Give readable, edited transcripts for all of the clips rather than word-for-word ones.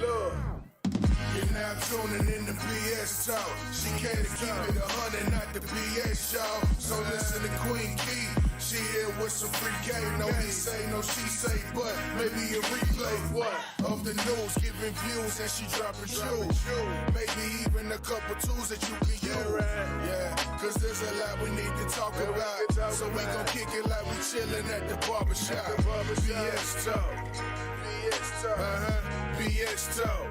Look. You're now tuning in to BS Talk. She came to keep it 100, not the BS, y'all. So listen to Queen Key. She here with some free game. No he say, no she say, but maybe a replay. What? Of the news, giving views, and she dropping shoes. Maybe even a couple tools that you can use. Yeah, cause there's a lot we need to talk about. So we gon' kick it like we chillin' at the barbershop. BS Talk. BS Talk. BS Talk.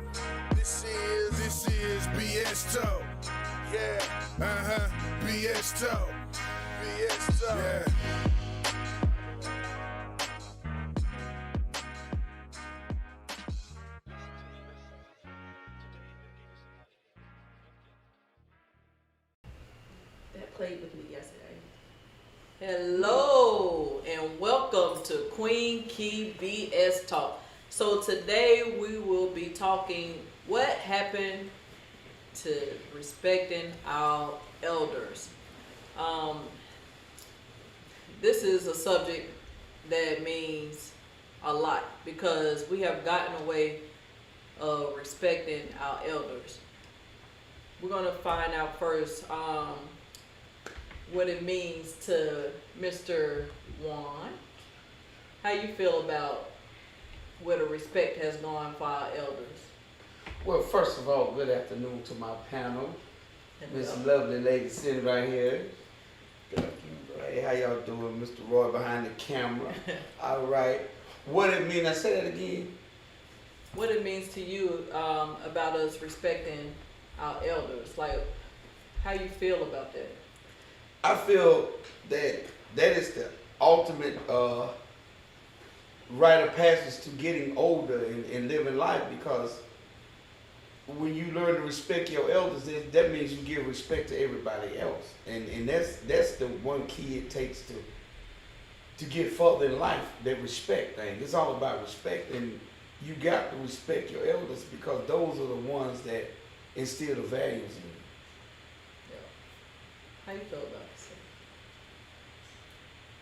This is BS Talk. Yeah. BS Talk. BS Talk. Yeah. That played with me yesterday. Hello and welcome to Queen Key BS Talk. So today we will be talking what happened to respecting our elders. This is a subject that means a lot because we have gotten away of respecting our elders. We're going to find out first what it means to Mr. Juan. How you feel about where the respect has gone for our elders? Well, first of all, good afternoon to my panel. This lovely lady sitting right here. Good afternoon, bro. Hey, how y'all doing? Mr. Roy behind the camera. All right. What it mean? I say that again. What it means to you about us respecting our elders? Like, how you feel about that? I feel that is the ultimate rite of passage to getting older and living life, because when you learn to respect your elders, that means you give respect to everybody else, and that's the one key it takes to get further in life. That respect thing. It's all about respect, and you got to respect your elders because those are the ones that instill the values in you. How you feel about this?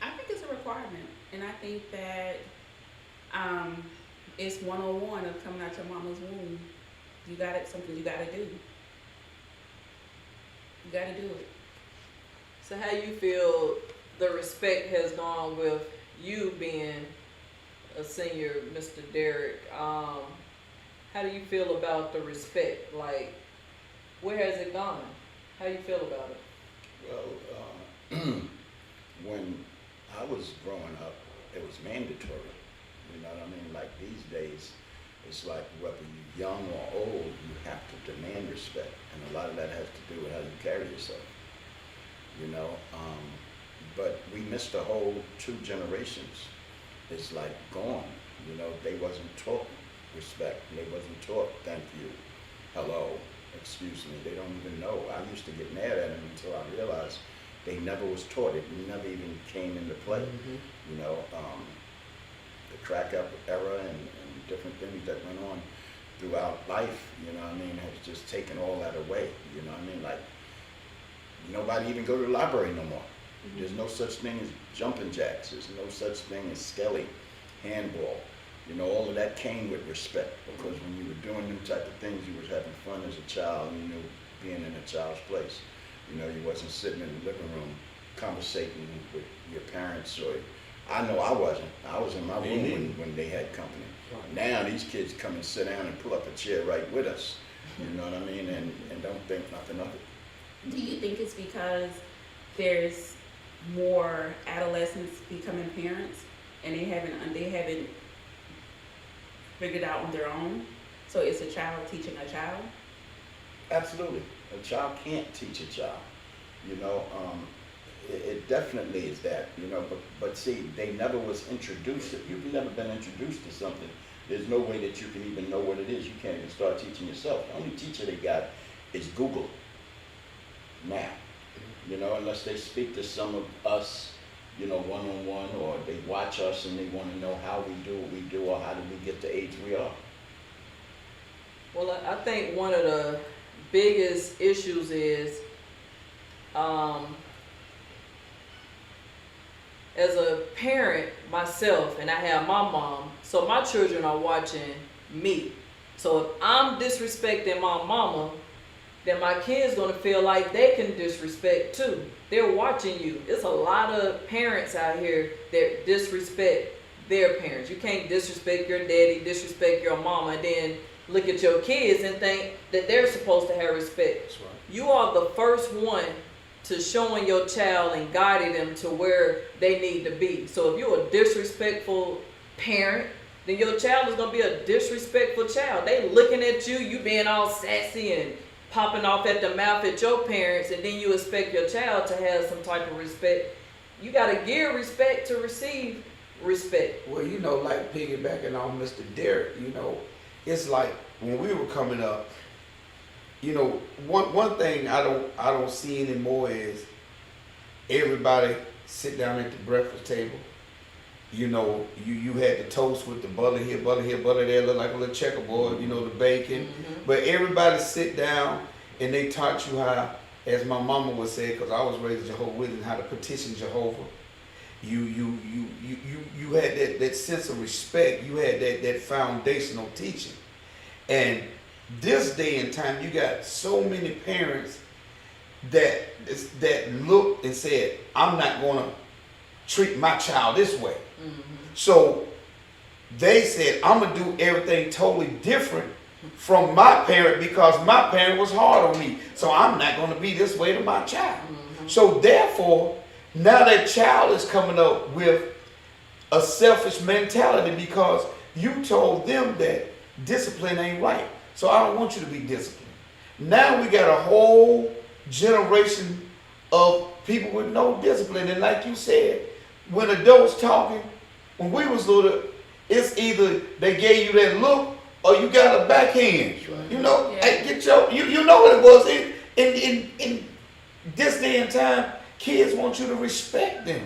I think it's a requirement, and I think that it's 101 of coming out your mama's womb. You got it. Something you got to do. You got to do it. So how you feel the respect has gone with you being a senior, Mr. Derek? How do you feel about the respect? Like, where has it gone? How you feel about it? Well, when I was growing up, it was mandatory. You know what I mean? Like these days, it's like whether you're young or old, you have to demand respect. And a lot of that has to do with how you carry yourself. You know, but we missed a whole 2 generations. It's like gone. You know, they wasn't taught respect. They wasn't taught thank you, hello, excuse me. They don't even know. I used to get mad at them until I realized they never was taught it. It never even came into play. Mm-hmm. You know, the crack up era and different things that went on throughout life, you know what I mean, has just taken all that away. You know what I mean? Like, nobody even go to the library no more. Mm-hmm. There's no such thing as jumping jacks. There's no such thing as skelly, handball. You know, all of that came with respect, because when you were doing them type of things, you was having fun as a child, and you knew being in a child's place. You know, you wasn't sitting in the living room conversating with your parents, or I know I wasn't. I was in my room when they had company. Now these kids come and sit down and pull up a chair right with us. You know what I mean? And don't think nothing of it. Do you think it's because there's more adolescents becoming parents and they haven't figured out on their own? So it's a child teaching a child? Absolutely. A child can't teach a child. You know, it definitely is that, you know, but see, they never was introduced. If you've never been introduced to something, there's no way that you can even know what it is. You can't even start teaching yourself. The only teacher they got is Google now, you know, unless they speak to some of us, you know, one-on-one, or they watch us and they want to know how we do what we do, or how did we get the age we are. Well, I think one of the biggest issues is as a parent myself, and I have my mom, so my children are watching me. So if I'm disrespecting my mama, then my kid's gonna feel like they can disrespect too. They're watching you. There's a lot of parents out here that disrespect their parents. You can't disrespect your daddy, disrespect your mama, and then look at your kids and think that they're supposed to have respect. That's right. You are the first one to showing your child and guiding them to where they need to be. So if you're a disrespectful parent, then your child is gonna be a disrespectful child. They looking at you, you being all sassy and popping off at the mouth at your parents, and then you expect your child to have some type of respect. You gotta give respect to receive respect. Well, you know, like piggybacking on Mr. Derek, you know, it's like when we were coming up, you know, one thing I don't see anymore is everybody sit down at the breakfast table. You know, you had the toast with the butter here, butter there, look like a little checkerboard, you know, the bacon. But everybody sit down and they taught you how, as my mama would say, because I was raised Jehovah's Witness, how to petition Jehovah. You had that sense of respect. You had that foundational teaching. And this day and time, you got so many parents that looked and said, I'm not going to treat my child this way. So they said, I'm going to do everything totally different from my parent because my parent was hard on me. So I'm not going to be this way to my child. So therefore, now that child is coming up with a selfish mentality because you told them that discipline ain't right. So I don't want you to be disciplined. Now we got a whole generation of people with no discipline. And like you said, when adults talking, when we was little, it's either they gave you that look or you got a backhand. Right. You know, Yeah. hey, get your, you know what it was. In this day and time, kids want you to respect them.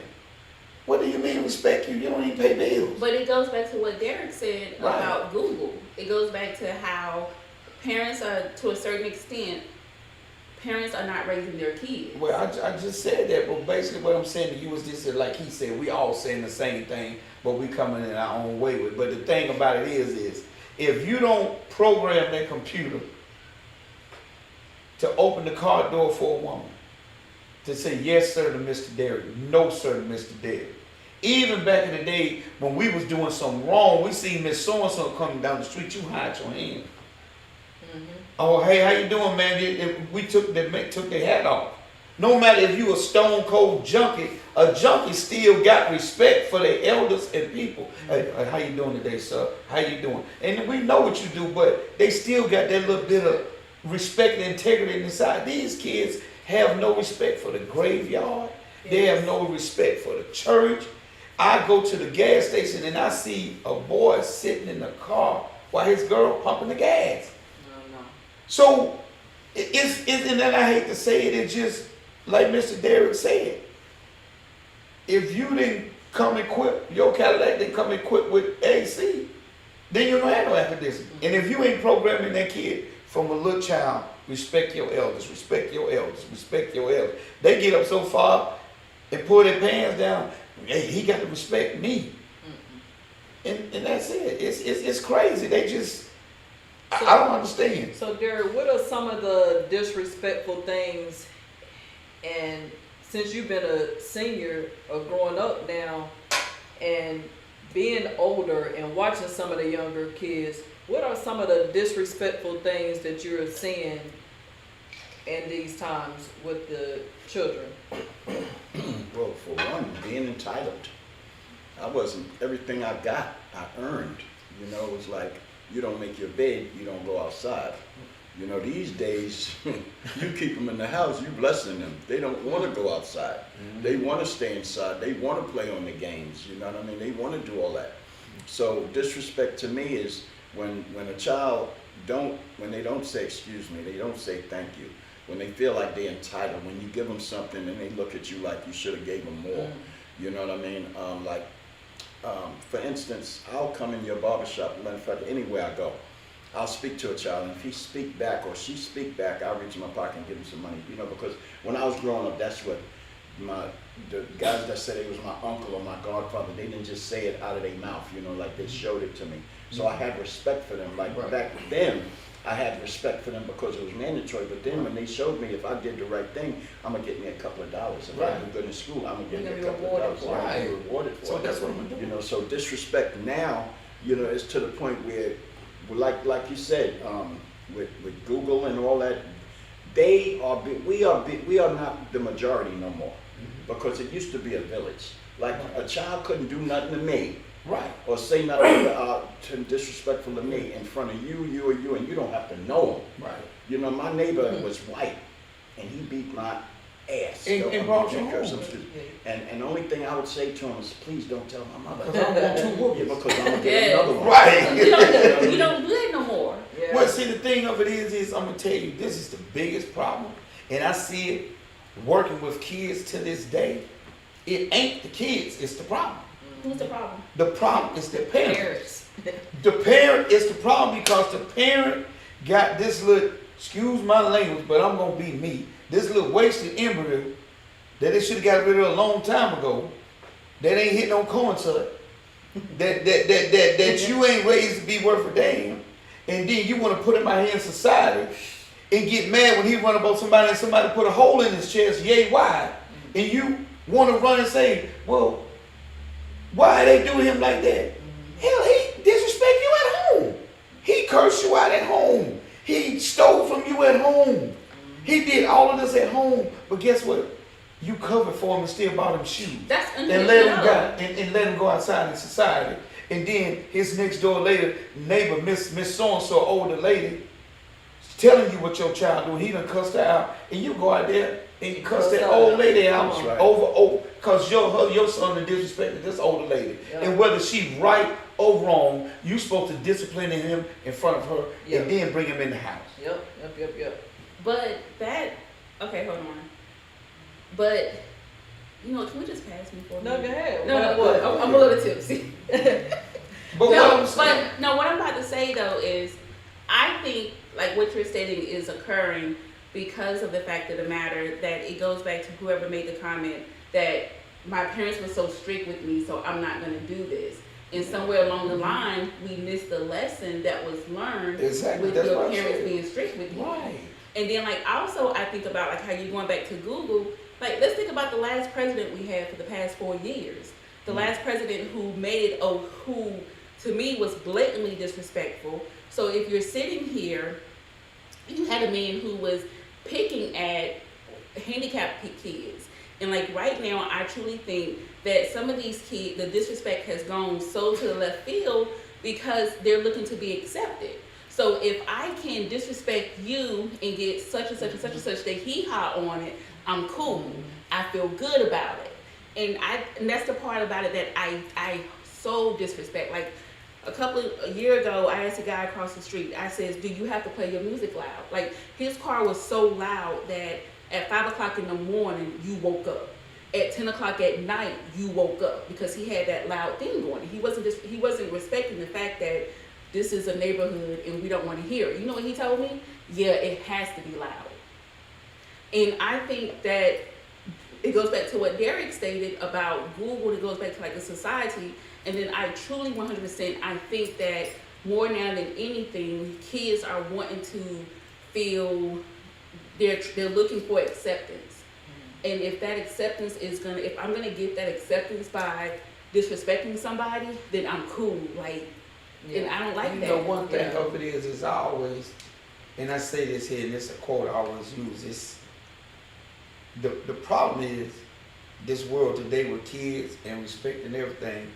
What do you mean respect you? You don't even pay bills. But it goes back to what Derek said Right. about Google. It goes back to how parents are, to a certain extent, parents are not raising their kids. Well, I just said that, but basically what I'm saying to you is this, like he said, we all saying the same thing, but we coming in our own way with it. But the thing about it is if you don't program that computer to open the car door for a woman, to say yes sir to Mr. Derek, no sir to Mr. Derek. Even back in the day when we was doing something wrong, we see Miss So-and-so coming down the street, you hide your hand. Oh, hey, how you doing, man? We took their hat off. No matter if you a stone cold junkie, a junkie still got respect for their elders and people. Hey, how you doing today, sir? How you doing? And we know what you do, but they still got that little bit of respect and integrity inside. These kids have no respect for the graveyard. They have no respect for the church. I go to the gas station and I see a boy sitting in the car while his girl pumping the gas. So, and then I hate to say it, it's just like Mr. Derek said. If you didn't come equipped, your Cadillac didn't come equipped with AC, then you don't have no air conditioning. And if you ain't programming that kid from a little child, respect your elders, respect your elders, respect your elders. They get up so far and pull their pants down, hey, he got to respect me. And that's it. It's crazy. They just, I don't understand. So Derek, what are some of the disrespectful things, and since you've been a senior or growing up now and being older and watching some of the younger kids, what are some of the disrespectful things that you're seeing in these times with the children? Well, for one, being entitled. Everything I got, I earned. You know, it was like, you don't make your bed, you don't go outside. You know, these days, you keep them in the house, you blessing them. They don't want to go outside. They want to stay inside. They want to play on the games. You know what I mean? They want to do all that. So disrespect to me is when a child when they don't say excuse me, they don't say thank you. When they feel like they're entitled, when you give them something and they look at you like you should have gave them more. You know what I mean? For instance, I'll come in your barbershop, matter of fact, anywhere I go, I'll speak to a child, and if he speak back or she speak back, I'll reach in my pocket and give him some money. You know, because when I was growing up, that's what the guys that said it was my uncle or my godfather, they didn't just say it out of their mouth, you know, like they showed it to me. So I had respect for them. Like back then, I had respect for them because it was mandatory. But then when they showed me if I did the right thing, I'm gonna get me a couple of dollars. If I do good in school, I'm gonna get me a couple of dollars. for it. I'm gonna be rewarded for So it. that's what I'm gonna do. You know, so disrespect now, you know, is to the point where, like you said, with Google and all that, we are not the majority no more, because it used to be a village. Like a child couldn't do nothing to me, Right. or say nothing to disrespectful to me in front of you, and you don't have to know him. Right. You know, my neighbor was white, and he beat my ass. And brought you home. And the only thing I would say to him is, please don't tell my mother. Because I want two Yeah, whoopings. because I'm gonna Yes. get another one. Right. You don't do it no more. Yeah. Well, see, the thing of it is I'm gonna tell you, this is the biggest problem, and I see it working with kids to this day. It ain't the kids, it's the problem. Who's the problem? The problem is the parents. Parents. The parent is the problem because the parent got this little, excuse my language, but I'm gonna be me, this little wasted embryo that they should have got rid of a long time ago, that ain't hit no corn to it, that you ain't raised to be worth a damn, and then you want to put him out here in society and get mad when he run up on somebody and somebody put a hole in his chest yay wide, and you want to run and say, well, why are they doing him like that? Hell, he disrespect you at home. He cursed you out at home. He stole from you at home. He did all of this at home. But guess what? You covered for him and still bought him shoes. That's And let him unconditional. go and let him go outside in society. And then his next door neighbor, Miss So-and-so, older lady, telling you what your child doing. He done cussed her out. And you go out there and you cuss that old lady out That's right. over. Because your son done disrespected this older lady. Yeah. And whether she right or wrong, you supposed to discipline him in front of her Yeah. and then bring him in the house. Yep. But that, okay, hold on. But, you know, can we just pass me for a No, minute? go ahead. No, What? I'm a little tipsy. But what No, I'm saying, but no, what I'm about to say though is, I think like what you're stating is occurring because of the fact of the matter that it goes back to whoever made the comment that my parents were so strict with me, so I'm not going to do this. And somewhere along the line, we missed the lesson that was learned Exactly, with that's your what I'm parents saying. being strict with you. right. And then like also I think about like how you're going back to Google. Like let's think about the last president we had for the past 4 years. The last president who made who to me was blatantly disrespectful. So if you're sitting here, you had a man who was picking at handicapped kids. And like right now, I truly think that some of these kids, the disrespect has gone so to the left field because they're looking to be accepted. So if I can disrespect you and get such and such and such and such that he hot on it, I'm cool. I feel good about it. And that's the part about it that I so disrespect. Like a year ago, I asked a guy across the street, I says, do you have to play your music loud? Like his car was so loud that at 5 o'clock in the morning, you woke up. At 10 o'clock at night, you woke up because he had that loud thing going. He wasn't respecting the fact that this is a neighborhood and we don't want to hear it. You know what he told me? Yeah, it has to be loud. And I think that it goes back to what Derek stated about Google. It goes back to like the society. And then I truly 100%, I think that more now than anything, kids are wanting to feel they're looking for acceptance. And if that acceptance is if I'm gonna get that acceptance by disrespecting somebody, then I'm cool. Like, and I don't like You that. know, one thing Yeah. of it is I always, and I say this here, and it's a quote I always use, it's, the problem is, this world today with kids and respect and everything,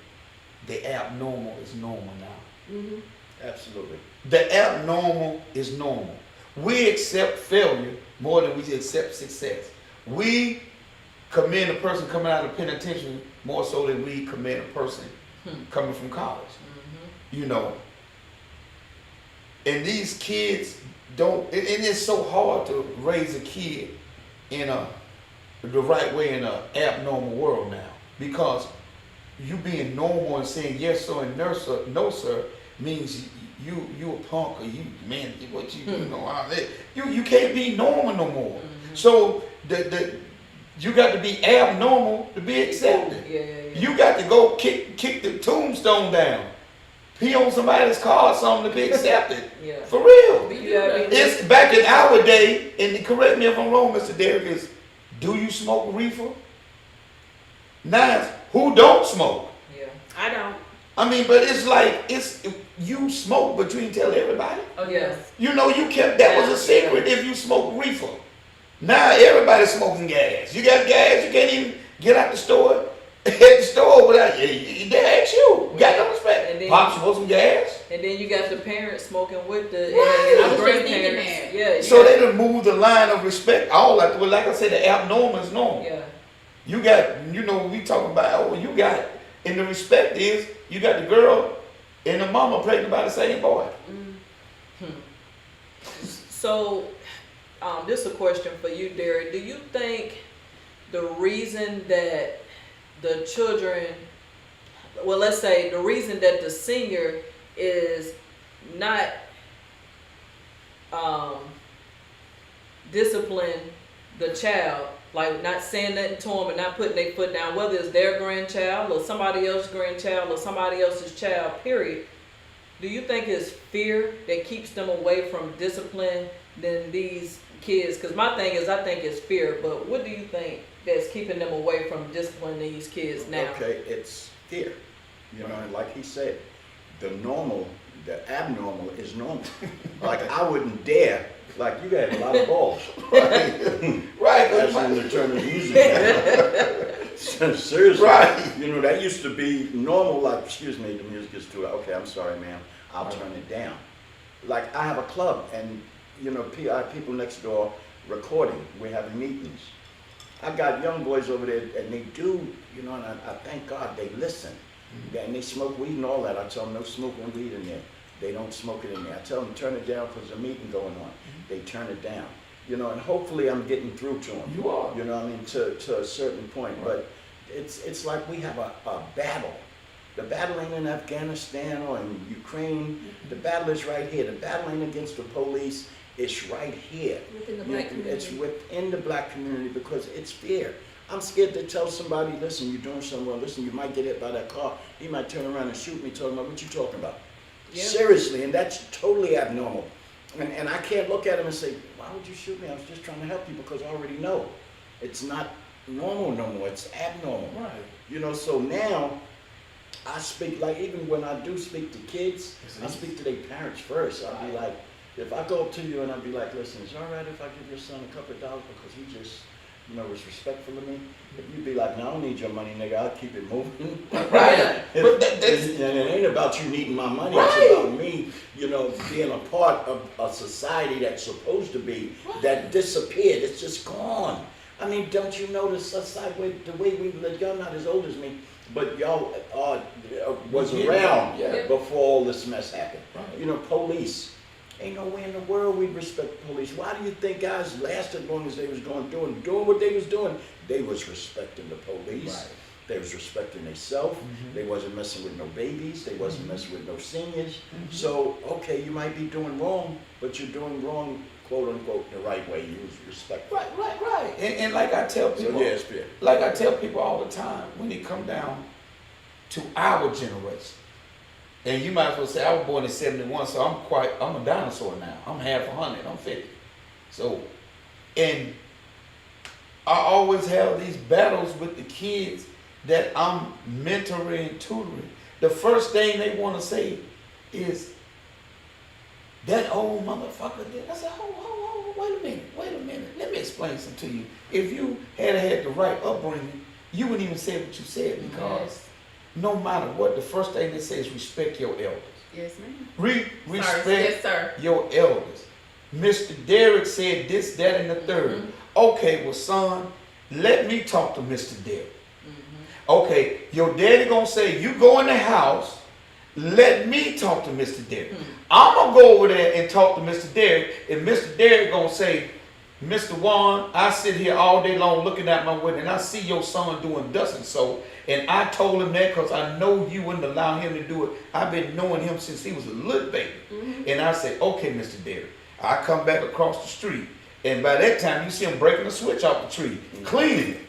the abnormal is normal now. Mm-hmm. Absolutely. The abnormal is normal. We accept failure more than we accept success. We commend a person coming out of penitentiary more so than we commend a person coming from college. You know. And these kids don't, and it's so hard to raise a kid in the right way in an abnormal world now, because you being normal and saying yes sir and no sir means you a punk, or you man what you know all that. You can't be normal no more. So the you got to be abnormal to be accepted. Yeah. You got to go kick the tombstone down pee on somebody's car or something to be accepted. Yeah. For real. We do Yeah, I that. mean, It's back in our day, and correct me if I'm wrong, Mr. Derrick, is do you smoke reefer? Now, it's who don't smoke? Yeah. I don't. I mean, but it's like, you smoke, but you didn't tell everybody. Oh, Yeah. yes. You know, you kept, that was a secret if you smoke reefer. Now everybody's smoking gas. You got gas, you can't even get out the store, at the store without, they ask you, got no And respect. then- Pops, you want some gas? And then you got the parents smoking with the, Right. and I the was just grandparents. thinking Yeah. you So got- they done moved the line of respect all like, well, like I said, the abnormal is normal. Yeah. You got, we talking about, you got, and the respect is, you got the girl and the mama pregnant by the same boy. So, this is a question for you, Derek. Do you think the reason that the children, well, let's say the reason that the senior is not discipline the child, like not saying nothing to them and not putting their foot down, whether it's their grandchild or somebody else's grandchild or somebody else's child, period. Do you think it's fear that keeps them away from discipline than these kids? Because my thing is, I think it's fear, but what do you think that's keeping them away from disciplining these kids now? Okay, it's fear. You know, and like he said, the abnormal is normal. Like I wouldn't dare, like you had a lot of balls. Right, That's in the term of music. Seriously. Right. You know, that used to be normal, like, excuse me, the music is too loud. Okay, I'm sorry, ma'am. I'll turn it down. Like, I have a club, and, you know, I have people next door recording. We're having meetings. I got young boys over there, and they do, you know, and I thank God they listen. And they smoke weed and all that. I tell them, no smoking weed in there. They don't smoke it in there. I tell them, turn it down because there's a meeting going on. They turn it down. You know, and hopefully I'm getting through to them. You are. You know what I mean, to a certain point. But it's like we have a battle. The battle ain't in Afghanistan or in Ukraine. The battle is right here. The battle ain't against the police. It's right here. Within the You black know, community. It's within the black community because it's fear. I'm scared to tell somebody, listen, you're doing something wrong. Listen, you might get hit by that car. He might turn around and shoot me, talking about what you talking about. Yeah. Seriously, and that's totally abnormal. And I can't look at him and say, why would you shoot me? I was just trying to help you because I already know. It's not normal no more. It's abnormal. Right. You know, so now I speak, like even when I do speak to kids, I speak to their parents first. I'll be like, if I go up to you and I'll be like, listen, is it all right if I give your son a couple of dollars because he just, you know, was respectful of me? If you'd be like, no, I don't need your money, nigga, I'll keep it moving. Right. But that's, And it ain't about you needing my money, Right. it's about me, you know, being a part of a society that's supposed to be, that disappeared, it's just gone. I mean, don't you know the society, the way we live, y'all not as old as me, but y'all was Yeah. around Yeah. before all this mess happened. Right. You know, police. Ain't no way in the world we'd respect police. Why do you think guys lasted as long as they was doing what they was doing? They was respecting the police. Right. They was respecting themselves. They wasn't messing with no babies. They wasn't messing with no seniors. So, okay, you might be doing wrong, but you're doing wrong, quote unquote, the right way. You was respectful. right. And like I tell So people, yeah, it's fair. like I tell people all the time, when it come down to our generation, and you might as well say I was born in '71, so I'm a dinosaur now. I'm half 100. I'm 50. So, and I always have these battles with the kids that I'm mentoring and tutoring. The first thing they want to say is, that old motherfucker did. I said, hold, wait a minute. Let me explain something to you. If you had the right upbringing, you wouldn't even say what you said because Yes. no matter what, the first thing they say is respect your elders. Yes, ma'am. Respect Sir, yes, sir. your elders. Mr. Derrick said this, that, and the third. Okay, well, son, let me talk to Mr. Derrick. Okay, your daddy gonna say, you go in the house, let me talk to Mr. Derrick. I'm gonna go over there and talk to Mr. Derrick, and Mr. Derrick gonna say, Mr. Warren, I sit here all day long looking at my window, and I see your son doing thus and so, and I told him that because I know you wouldn't allow him to do it. I've been knowing him since he was a little baby. And I say, okay, Mr. Derrick. I come back across the street, and by that time you see him breaking the switch off the tree, cleaning it.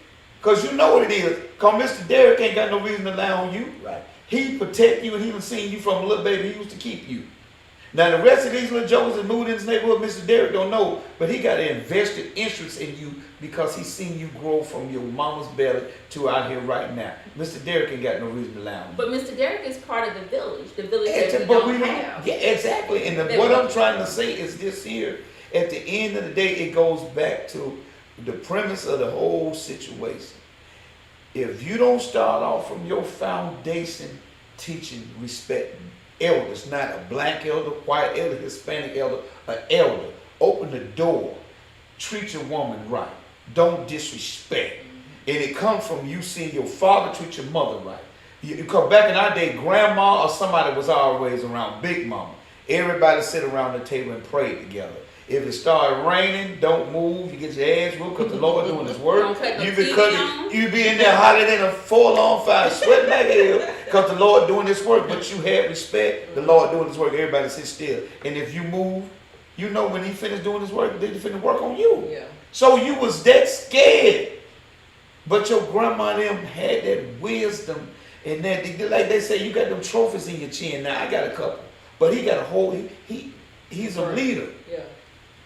Because you know what it is. Because Mr. Derrick ain't got no reason to lie on you. Right. He protect you, and he done seen you from a little baby. He used to keep you. Now the rest of these little jokers that moved in this neighborhood, Mr. Derrick don't know, but he got an invested interest in you because he seen you grow from your mama's belly to out here right now. Mr. Derrick ain't got no reason to lie on you. But Mr. Derrick is part of the village that we But don't have. yeah, exactly. And That what we I'm don't trying to have. say is this here. At the end of the day, it goes back to the premise of the whole situation. If you don't start off from your foundation teaching respect elders, not a black elder, white elder, Hispanic elder, an elder, open the door, treat your woman right, don't disrespect. And it comes from you seeing your father treat your mother right. Because back in our day, grandma or somebody was always around, big mama. Everybody sit around the table and pray together. If it started raining, don't move. You get your ass whooped because the Lord doing His work. Don't cut no You be TV cutting, on. you be in there hotter than a 4-alarm fire, sweating like hell because the Lord doing His work. But you had respect. The Lord doing His work. Everybody sit still. And if you move, you know when He finished doing His work, then He finished work on you. Yeah. So you was that scared. But your grandma and them had that wisdom. And that, like they say, you got them trophies in your chin. Now I got a couple. But he got a whole, he's a leader. Yeah.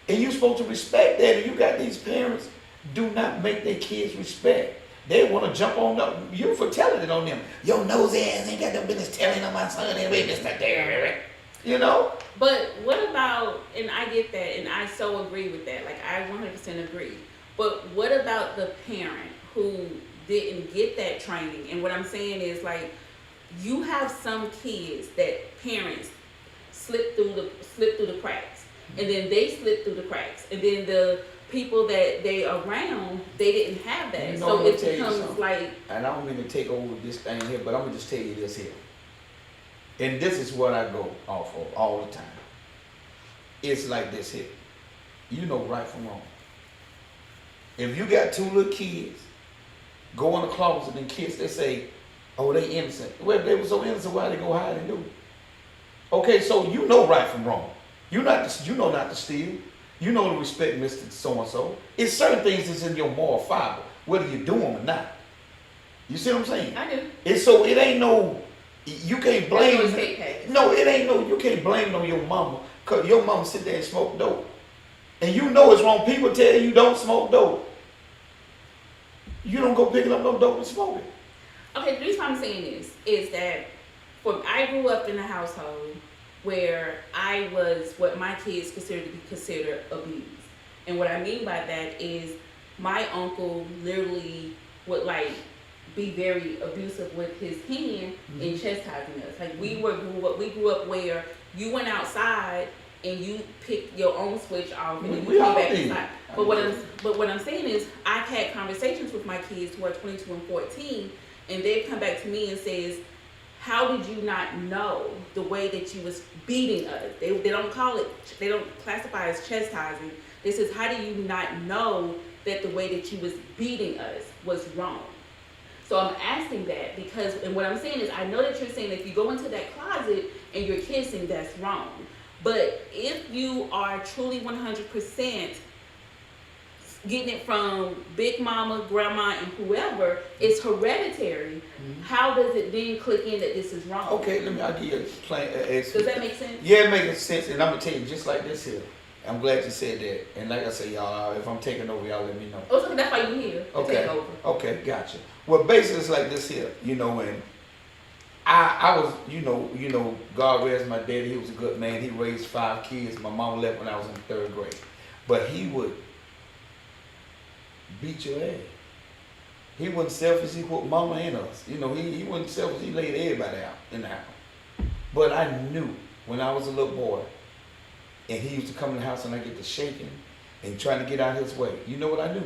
And you're supposed to respect that. And you got these parents, do not make their kids respect. They want to jump on you for telling it on them. Your nosy ass ain't got no business telling on my son anyway, Mr. Derrick. You know? But what about, and I get that, and I so agree with that, like I 100% agree. But what about the parent who didn't get that training? And what I'm saying is, like, you have some kids that parents slip through the cracks, and then they slip through the cracks, and then the people that they around, they didn't have that. You know, So I'm gonna it tell you becomes something. like, And I don't mean to take over this thing here, but I'm going to just tell you this here. And this is what I go off of all the time. It's like this here. You know right from wrong. If you got two little kids, go in the closet and kiss, they say, oh, they innocent. Well, if they were so innocent, why they go hide and do it? Okay, so you know right from wrong. You know not to steal. You know to respect Mr. So-and-so. It's certain things that's in your moral fiber, whether you do them or not. You see what I'm saying? I do. It ain't no, you can't blame. There's no escape path. No, it ain't no, you can't blame it on your mama. Because your mama sit there and smoke dope. And you know it's wrong. People tell you don't smoke dope. You don't go picking up no dope and smoke it. Okay, the reason I'm saying this is that I grew up in a household where I was what my kids consider to be considered abused. And what I mean by that is my uncle literally would like be very abusive with his hand in chastising us. Like we grew up where you went outside and you picked your own switch off and then We you all came back did. inside. But what I'm saying is I've had conversations with my kids who are 22 and 14, and they've come back to me and says, how did you not know the way that you was beating us? They don't call it, they don't classify as chastising. They says, how do you not know that the way that you was beating us was wrong? So I'm asking that because, and what I'm saying is, I know that you're saying if you go into that closet and you're kissing, that's wrong. But if you are truly 100% getting it from big mama, grandma, and whoever, it's hereditary. How does it then click in that this is wrong? Okay, I'll give you a plain Does that make sense? Yeah, it makes sense, and I'm gonna tell you just like this here. I'm glad you said that, and like I say, y'all, if I'm taking over, y'all let me know. Oh, so that's why you're here to Okay. take over. Okay, gotcha. Well, basically, it's like this here, you know, and I was, you know, God raised my daddy. He was a good man. He raised 5 kids. My mom left when I was in 3rd grade, but he would beat your ass. He wasn't selfish. He put mama in us. You know, he wasn't selfish. He laid everybody out in the house. But I knew when I was a little boy, and he used to come in the house and I get to shaking and trying to get out his way. You know what I knew?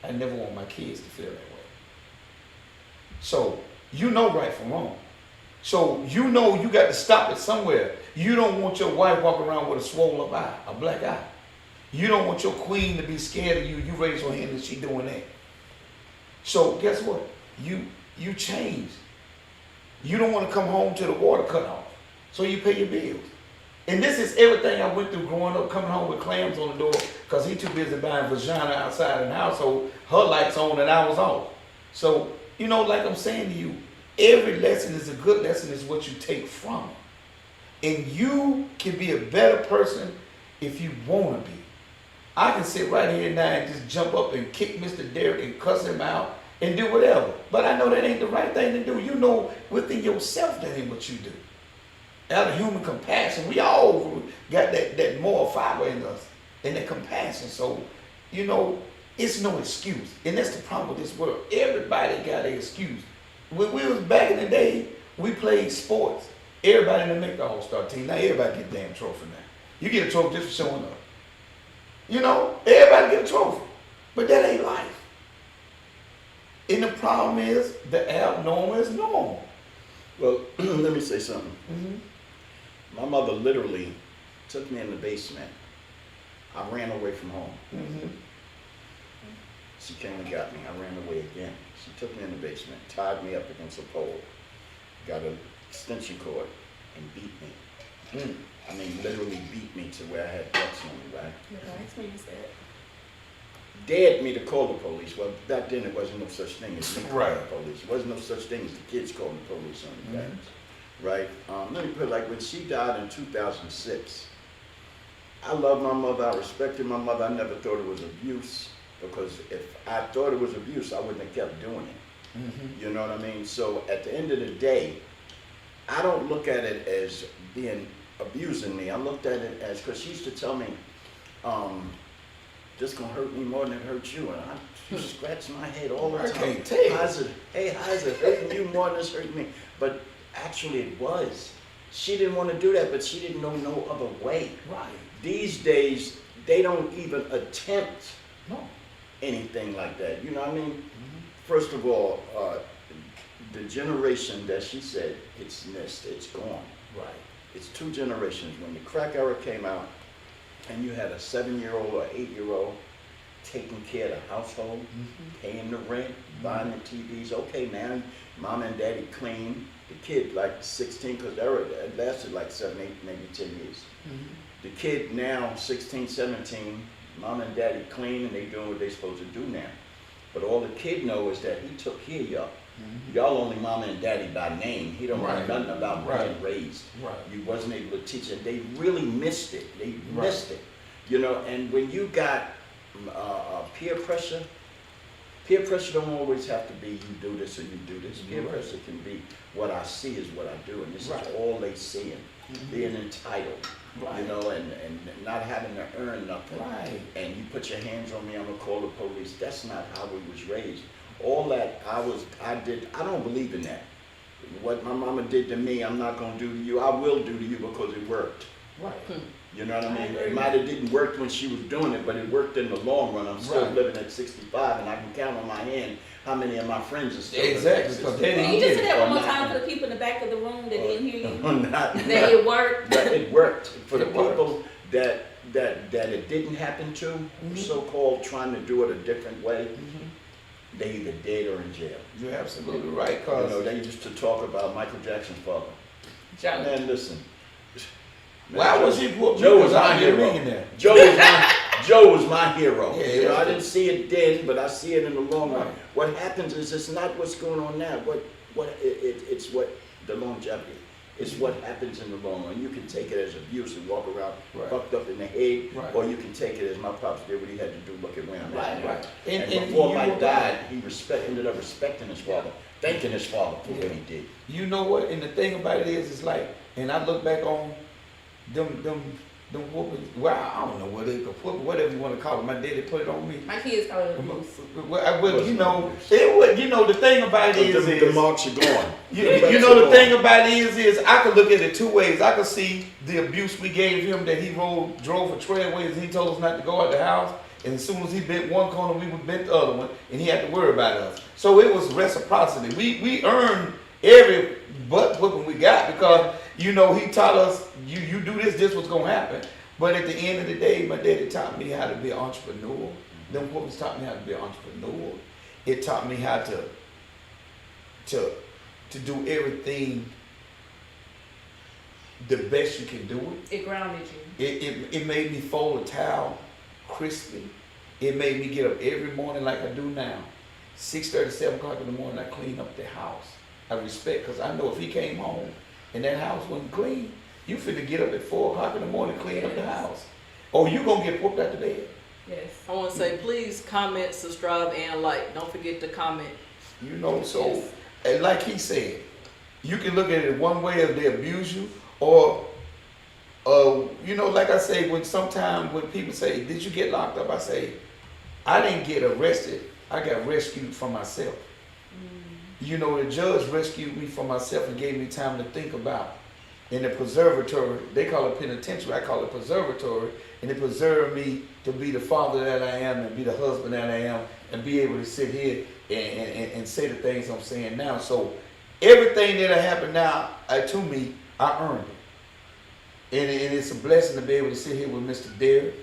I never want my kids to feel that way. So you know right from wrong. So you know you got to stop it somewhere. You don't want your wife walking around with a swollen up eye, a black eye. You don't want your queen to be scared of you. You raise her hand and she doing that. So guess what? You change. You don't want to come home to the water cut off. So you pay your bills. And this is everything I went through growing up, coming home with clams on the door because he too busy buying vagina outside in the household. Her lights on and I was off. So, you know, like I'm saying to you, every lesson is a good lesson, is what you take from it. And you can be a better person if you want to be. I can sit right here now and just jump up and kick Mr. Derrick and cuss him out and do whatever. But I know that ain't the right thing to do. You know within yourself that ain't what you do. Out of human compassion, we all got that moral fiber in us and that compassion. So, you know, it's no excuse. And that's the problem with this world. Everybody got an excuse. When we was back in the day, we played sports. Everybody didn't make the all-star team. Now everybody get a damn trophy now. You get a trophy just for showing up. You know, everybody get a trophy. But that ain't life. And the problem is the abnormal is normal. Well, let me say something. Mm-hmm. My mother literally took me in the basement. I ran away from home. Mm-hmm. She came and got me. I ran away again. She took me in the basement, tied me up against a pole, got an extension cord, and beat me. Mm. I mean, literally beat me to where I had guts on me, right? Explain that. Dared me to call the police. Well, back then it wasn't no such thing as me calling Right. the police. It wasn't no such thing as the kids calling the police on the Mhm. parents, right? Let me put it like when she died in 2006, I loved my mother, I respected my mother, I never thought it was abuse, because if I thought it was abuse, I wouldn't have kept doing it. Mm-hmm. You know what I mean? So at the end of the day, I don't look at it as being abusing me. I looked at it as, because she used to tell me, this gonna hurt me more than it hurts you. And I used to scratch my head all the I time. can't tell. How's it hurting you more than it's hurting me? But actually it was. She didn't want to do that, but she didn't know no other way. Right. These days, they don't even attempt No. anything like that. You know what I mean? Mm-hmm. First of all, the generation that she said it's missed, it's gone. Right. It's two generations. When the crack era came out, and you had a 7-year-old or 8-year-old taking care of the household, Mm-hmm. paying the rent, buying the TVs. Okay, now mom and daddy clean. The kid like 16, because it lasted like 7, 8, maybe 10 years. Mm-hmm. The kid now 16, 17, mom and daddy clean, and they doing what they supposed to do now. But all the kid know is that he took care of y'all. Mm-hmm. Y'all only mama and daddy by name. He don't know Right. nothing about Right. being raised. Right. You wasn't able to teach it. They really missed it. They Right. missed it. You know, and when you got peer pressure don't always have to be you do this or you do this. Peer Right. pressure can be what I see is what I do, and this Right. is all they seeing. Mhm. Being entitled, Right. you know, and not having to earn nothing. Right. And you put your hands on me, I'm gonna call the police. That's not how we was raised. All that I don't believe in that. What my mama did to me, I'm not gonna do to you. I will do to you because it worked. Right. You know what I I mean? agree. It might have didn't work when she was doing it, but it worked in the long run. I'm still Right. living at 65, and I can count on my hand how many of my friends are still living at Exactly, because they 65. Can didn't you get just say it. that Or one more not. time for the people in the back of the room that didn't hear you? Not- That it worked? But it worked for the It worked. people that it didn't happen to, Mhm. so-called trying to do it a different way. Mhm. They either dead or in jail. You're absolutely right, You know, cause they used to talk about Michael Jackson's father. Joe. Man, listen. why was he put me? Joe was Because my I didn't hero. ring in there. Joe was my hero. Yeah, You know, yeah. I didn't see it then, but I see it in the long run. Right. What happens is it's not what's going on now. It's what the longevity. It's what happens in the long run. You can take it as abuse and walk around Right. fucked up in the head, Right. or you can take it as my pops did what he had to do, look at where I'm at. Right, right. And, And before you Mike were died, right. he ended up respecting his father, thanking his father for what he did. You know what? And the thing about it is, it's like, and I look back on them whoopings. Well, I don't know what it, whatever you want to call it. My daddy put it on me. My kids call it abuse. Well, you know, it was. You know, the thing about it is, the marks are gone. you know, the thing about it is I could look at it two ways. I could see the abuse we gave him, that he drove for trailways and he told us not to go out the house. And as soon as he bent one corner, we would bent the other one, and he had to worry about us. So it was reciprocity. We earned every butt whooping we got because, you know, he taught us, you do this what's gonna happen. But at the end of the day, my daddy taught me how to be an entrepreneur. Them whoopings taught me how to be an entrepreneur. It taught me how to do everything the best you can do it. It grounded you. It made me fold a towel crisply. It made me get up every morning like I do now. 6:30, 7 o'clock in the morning, I clean up the house. I respect, because I know if he came home and that house wasn't clean, you finna get up at 4 o'clock in the morning and clean up the house. Or you gonna get whooped out the bed. Yes. I want to say, please comment, subscribe, and like. Don't forget to comment. You know, so, Yes. and like he said, you can look at it one way if they abuse you, or, you know, like I say, when people say, did you get locked up? I say, I didn't get arrested. I got rescued from myself. You know, the judge rescued me from myself and gave me time to think about. In the preservatory, they call it penitentiary, I call it preservatory, and it preserved me to be the father that I am and be the husband that I am and be able to sit here and say the things I'm saying now. So everything that happened now to me, I earned it. And it's a blessing to be able to sit here with Mr. Derrick,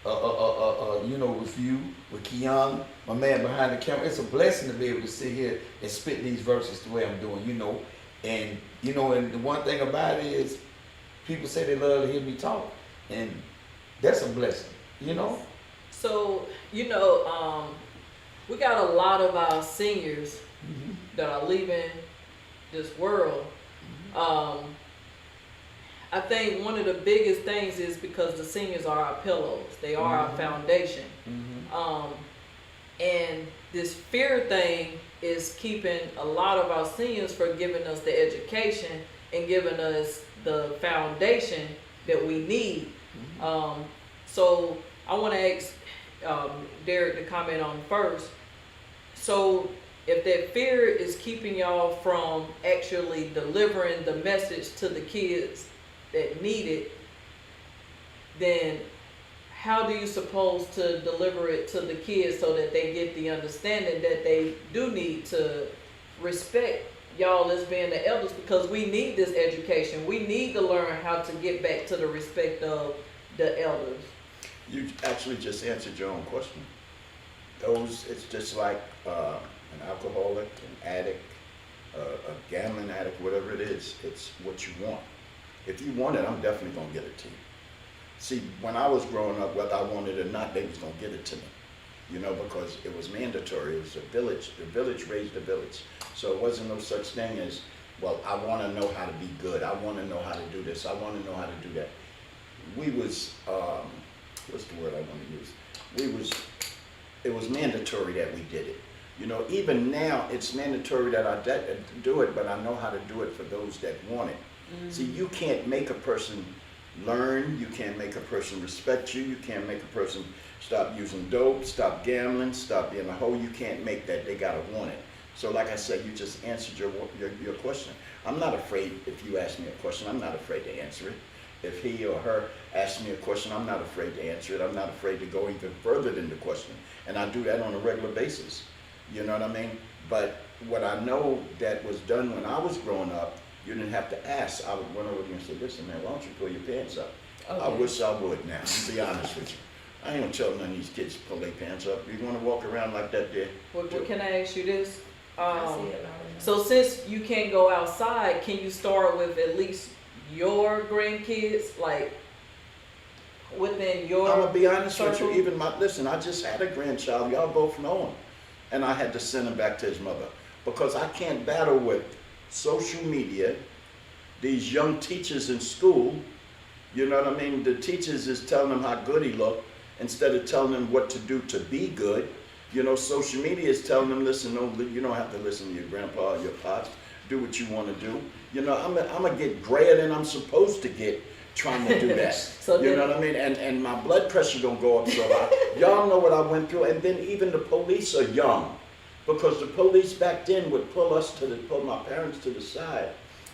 you know, with you, with Keon, my man behind the camera. It's a blessing to be able to sit here and spit these verses the way I'm doing, you know. And, you know, and the one thing about it is people say they love to hear me talk. And that's a blessing, you know. So, you know, we got a lot of our seniors that are leaving this world. I think one of the biggest things is because the seniors are our pillows. They are our foundation. And this fear thing is keeping a lot of our seniors from giving us the education and giving us the foundation that we need. So I want to ask Derrick to comment on first. So if that fear is keeping y'all from actually delivering the message to the kids that need it, then how do you suppose to deliver it to the kids so that they get the understanding that they do need to respect y'all as being the elders, because we need this education. We need to learn how to get back to the respect of the elders. You actually just answered your own question. It's just like an alcoholic, an addict, a gambling addict, whatever it is. It's what you want. If you want it, I'm definitely gonna give it to you. See, when I was growing up, whether I wanted it or not, they was gonna give it to me. You know, because it was mandatory. It was a village. The village raised the village. So it wasn't no such thing as, well, I want to know how to be good. I want to know how to do this. I want to know how to do that. We was, what's the word I want to use? It was mandatory that we did it. You know, even now, it's mandatory that I do it, but I know how to do it for those that want it. See, you can't make a person learn. You can't make a person respect you. You can't make a person stop using dope, stop gambling, stop being a hoe. You can't make that. They gotta want it. So like I said, you just answered your question. I'm not afraid. If you ask me a question, I'm not afraid to answer it. If he or her asks me a question, I'm not afraid to answer it. I'm not afraid to go even further than the question. And I do that on a regular basis. You know what I mean? But what I know that was done when I was growing up, you didn't have to ask. I would run over there and say, listen, man, why don't you pull your pants up? Okay. I wish I would now, to be honest with you. I ain't gonna tell none of these kids to pull their pants up. You wanna walk around like that there? Well, can I ask you this? I see it loud enough. So since you can't go outside, can you start with at least your grandkids, like within your I'm gonna be honest with circle? you, even listen, I just had a grandchild, y'all both know him. And I had to send him back to his mother. Because I can't battle with social media, these young teachers in school, you know what I mean? The teachers is telling them how good he looked instead of telling them what to do to be good. You know, social media is telling them, listen, no, you don't have to listen to your grandpa or your pops. Do what you want to do. You know, I'm gonna get grayer than I'm supposed to get trying to do that. So you then- know what I mean? And my blood pressure don't go up so high. Y'all know what I went through. And then even the police are young. Because the police back then would pull my parents to the side,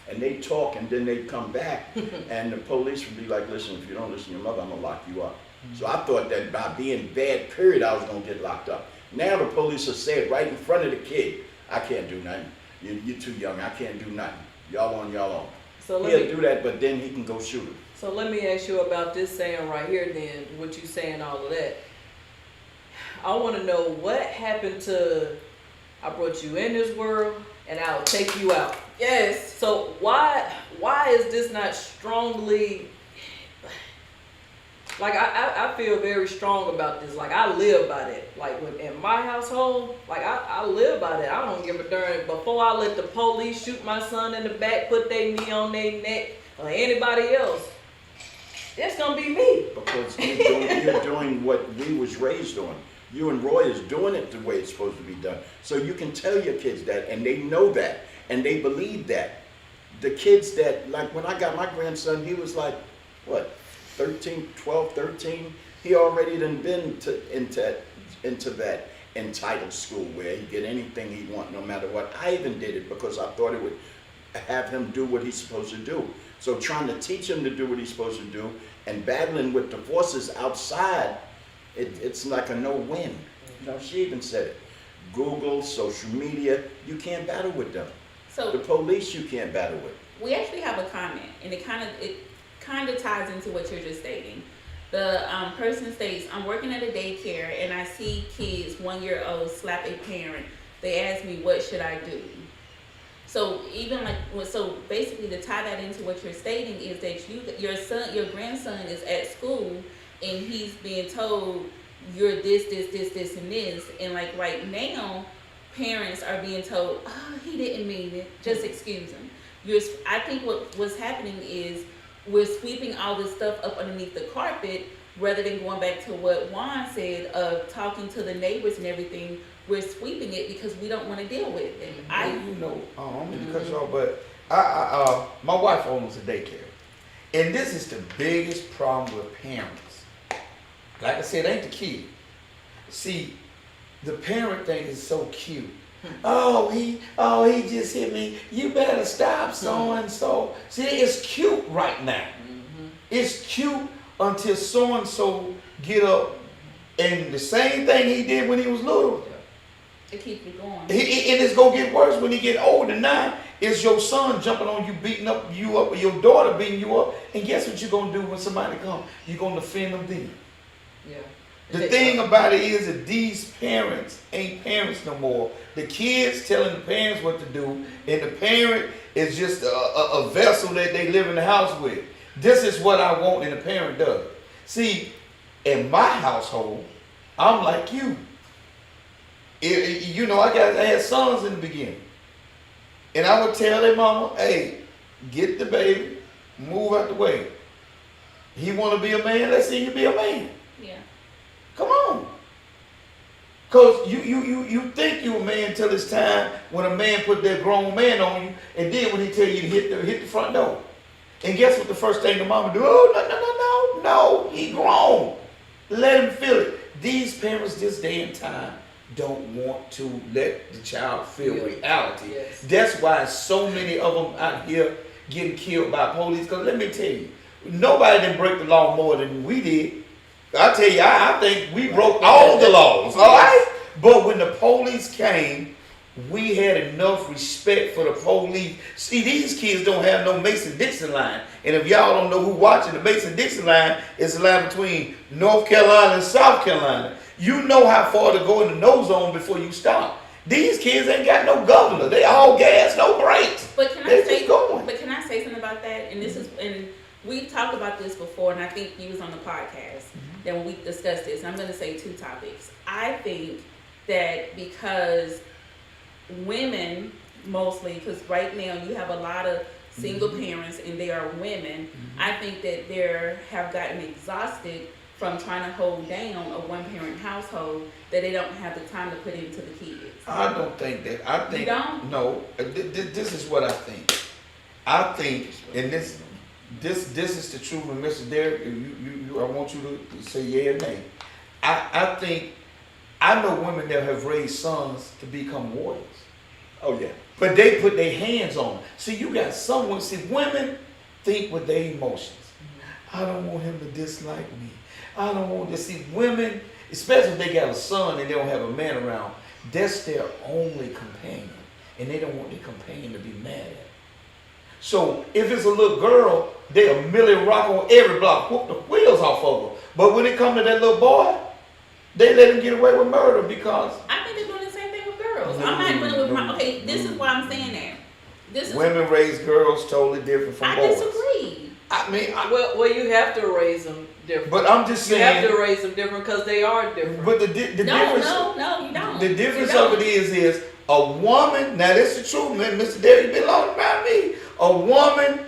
and they'd talk, and then they'd come back, and the police would be like, listen, if you don't listen to your mother, I'm gonna lock you up. So I thought that by being bad, period, I was gonna get locked up. Now the police are saying right in front of the kid, I can't do nothing. You're too young, I can't do nothing. Y'all on y'all own. So He'll do that, but then he can go shoot him. So let me ask you about this saying right here then, what you saying all of that. I want to know what happened to, I brought you in this world and I'll take you out. Yes. So why is this not strongly, Like I feel very strong about this. Like I live by that. Like in my household, like I live by that. I don't give a darn. Before I let the police shoot my son in the back, put their knee on their neck, or anybody else, it's gonna be me. Because you're doing what we was raised on. You and Roy is doing it the way it's supposed to be done. So you can tell your kids that, and they know that, and they believe that. The kids that, like when I got my grandson, he was like, what, 12, 13? He already done been into that entitled school where he get anything he want no matter what. I even did it because I thought it would have him do what he's supposed to do. So trying to teach him to do what he's supposed to do and battling with the forces outside, it's like a no-win. You know, she even said it. Google, social media, you can't battle with them. So The police you can't battle with. we actually have a comment, and it kind of ties into what you're just stating. The person states, I'm working at a daycare and I see kids 1-year-old slap a parent. They ask me, what should I do? So even so basically to tie that into what you're stating is that your grandson is at school and he's being told you're this, and this. And like right now, parents are being told, oh, he didn't mean it, just excuse him. I think what's happening is we're sweeping all this stuff up underneath the carpet rather than going back to what Juan said of talking to the neighbors and everything. We're sweeping it because we don't want to deal with it. I'm going to cut you off, but my wife owns a daycare. And this is the biggest problem with parents. Like I said, it ain't the kid. See, the parent thing is so cute. Oh, he just hit me. You better stop so and so. See, it's cute right now. It's cute until so and so get up and the same thing he did when he was little. It keeps it going. And it's gonna get worse when he get older. Now it's your son jumping on you, beating up you up, or your daughter beating you up. And guess what you're gonna do when somebody comes? You're gonna defend them then. Yeah. The thing about it is that these parents ain't parents no more. The kids telling the parents what to do, and the parent is just a vessel that they live in the house with. This is what I want, and the parent does. See, in my household, I'm like you. I had sons in the beginning. And I would tell their mama, hey, get the baby, move out the way. He want to be a man, let's see you be a man. Yeah. Come on. Because you think you a man till it's time when a man put that grown man on you, and then when he tell you to hit the front door. And guess what the first thing the mama do? Oh, no, he grown. Let him feel it. These parents this day and time don't want to let the child feel reality. Yes. That's why so many of them out here getting killed by police. Because let me tell you, nobody didn't break the law more than we did. I tell you, I think we broke all the laws, all right? But when the police came, we had enough respect for the police. See, these kids don't have no Mason-Dixon line. And if y'all don't know who watching the Mason-Dixon line, it's the line between North Carolina and South Carolina. You know how far to go in the no zone before you stop. These kids ain't got no governor. They all gas, no brakes. But can They I say just going. But can I say something about that? And we talked about this before, and I think you was on the podcast. Then when we discussed this, I'm going to say two topics. I think that because women mostly, because right now you have a lot of single parents and they are women, I think that they have gotten exhausted from trying to hold down a one-parent household that they don't have the time to put into the kids. I don't think that. I think You don't? no. This is what I think. I think, and this is the truth. And Mr. Derrick, I want you to say yeah or nay. I think I know women that have raised sons to become warriors. Oh yeah. But they put their hands on them. See, you got someone. See, women think with their emotions. I don't want him to dislike me. I don't want to see women, especially if they got a son and they don't have a man around. That's their only companion, and they don't want their companion to be mad at them. So if it's a little girl, they'll merely rock on every block, whoop the wheels off of her. But when it comes to that little boy, they let him get away with murder because I think they're doing the same thing with girls. I'm not doing it with my. Okay, this is why I'm saying that. This is. women raise girls totally different from I boys. disagree. I mean, Well, you have to raise them different. but I'm just You have saying. to raise them different because they are different. But the No, difference. no, you don't. The You difference don't. of it is a woman. Now that's the truth, man. Mr. Derrick been long about me. A woman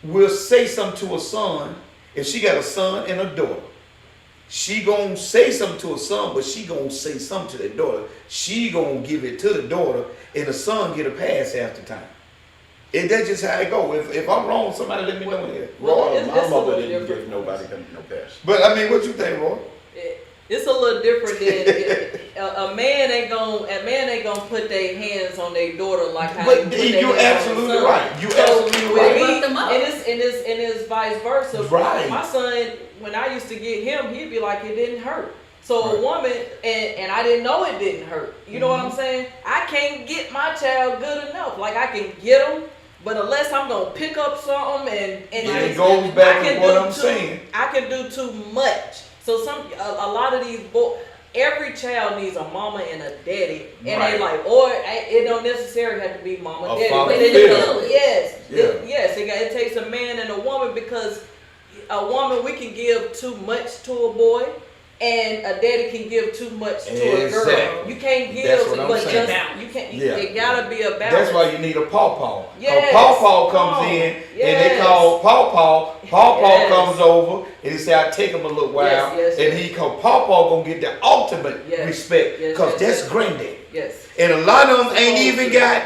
will say something to her son if she got a son and a daughter. She gonna say something to her son, but she gonna say something to the daughter. She gonna give it to the daughter, and the son get a pass half the time. And that's just how it go. If I'm wrong, somebody let me know here. Well, Roy. it's My a mother little didn't different. give nobody no pass. But I mean, what you think, Roy? It's a little different than a man ain't gonna put their hands on their daughter like how But he put their you're hands on his absolutely son. right. You So absolutely with right. me, Bust them up. and it's vice versa. Right. My son, when I used to get him, he'd be like, it didn't hurt. So Right. a woman, and I didn't know it didn't hurt. You know what I'm saying? I can't get my child good enough. Like I can get him, but unless I'm gonna pick up something and it goes back to what I'm saying. I can do too much. So a lot of these boys, every child needs a mama and a daddy, and Right. they like, or it don't necessarily have to be mama, A daddy. father But it figure. does. Yes, Yeah. yes. It takes a man and a woman because a woman we can give too much to a boy. And a daddy can give too much to a girl. Exactly. You can't give, That's what I'm but saying. just you can't. Yeah. It gotta be a balance. That's why you need a pawpaw. Yes. Pawpaw Come comes on. in and Yes. they call pawpaw. Pawpaw Yes. comes over and he say, I take him a little while. Yes, and he come, pawpaw gonna get the ultimate Yes. respect. Yes, Cause yes, that's yes. granddaddy. Yes. And a lot of them ain't Supposed even to. got,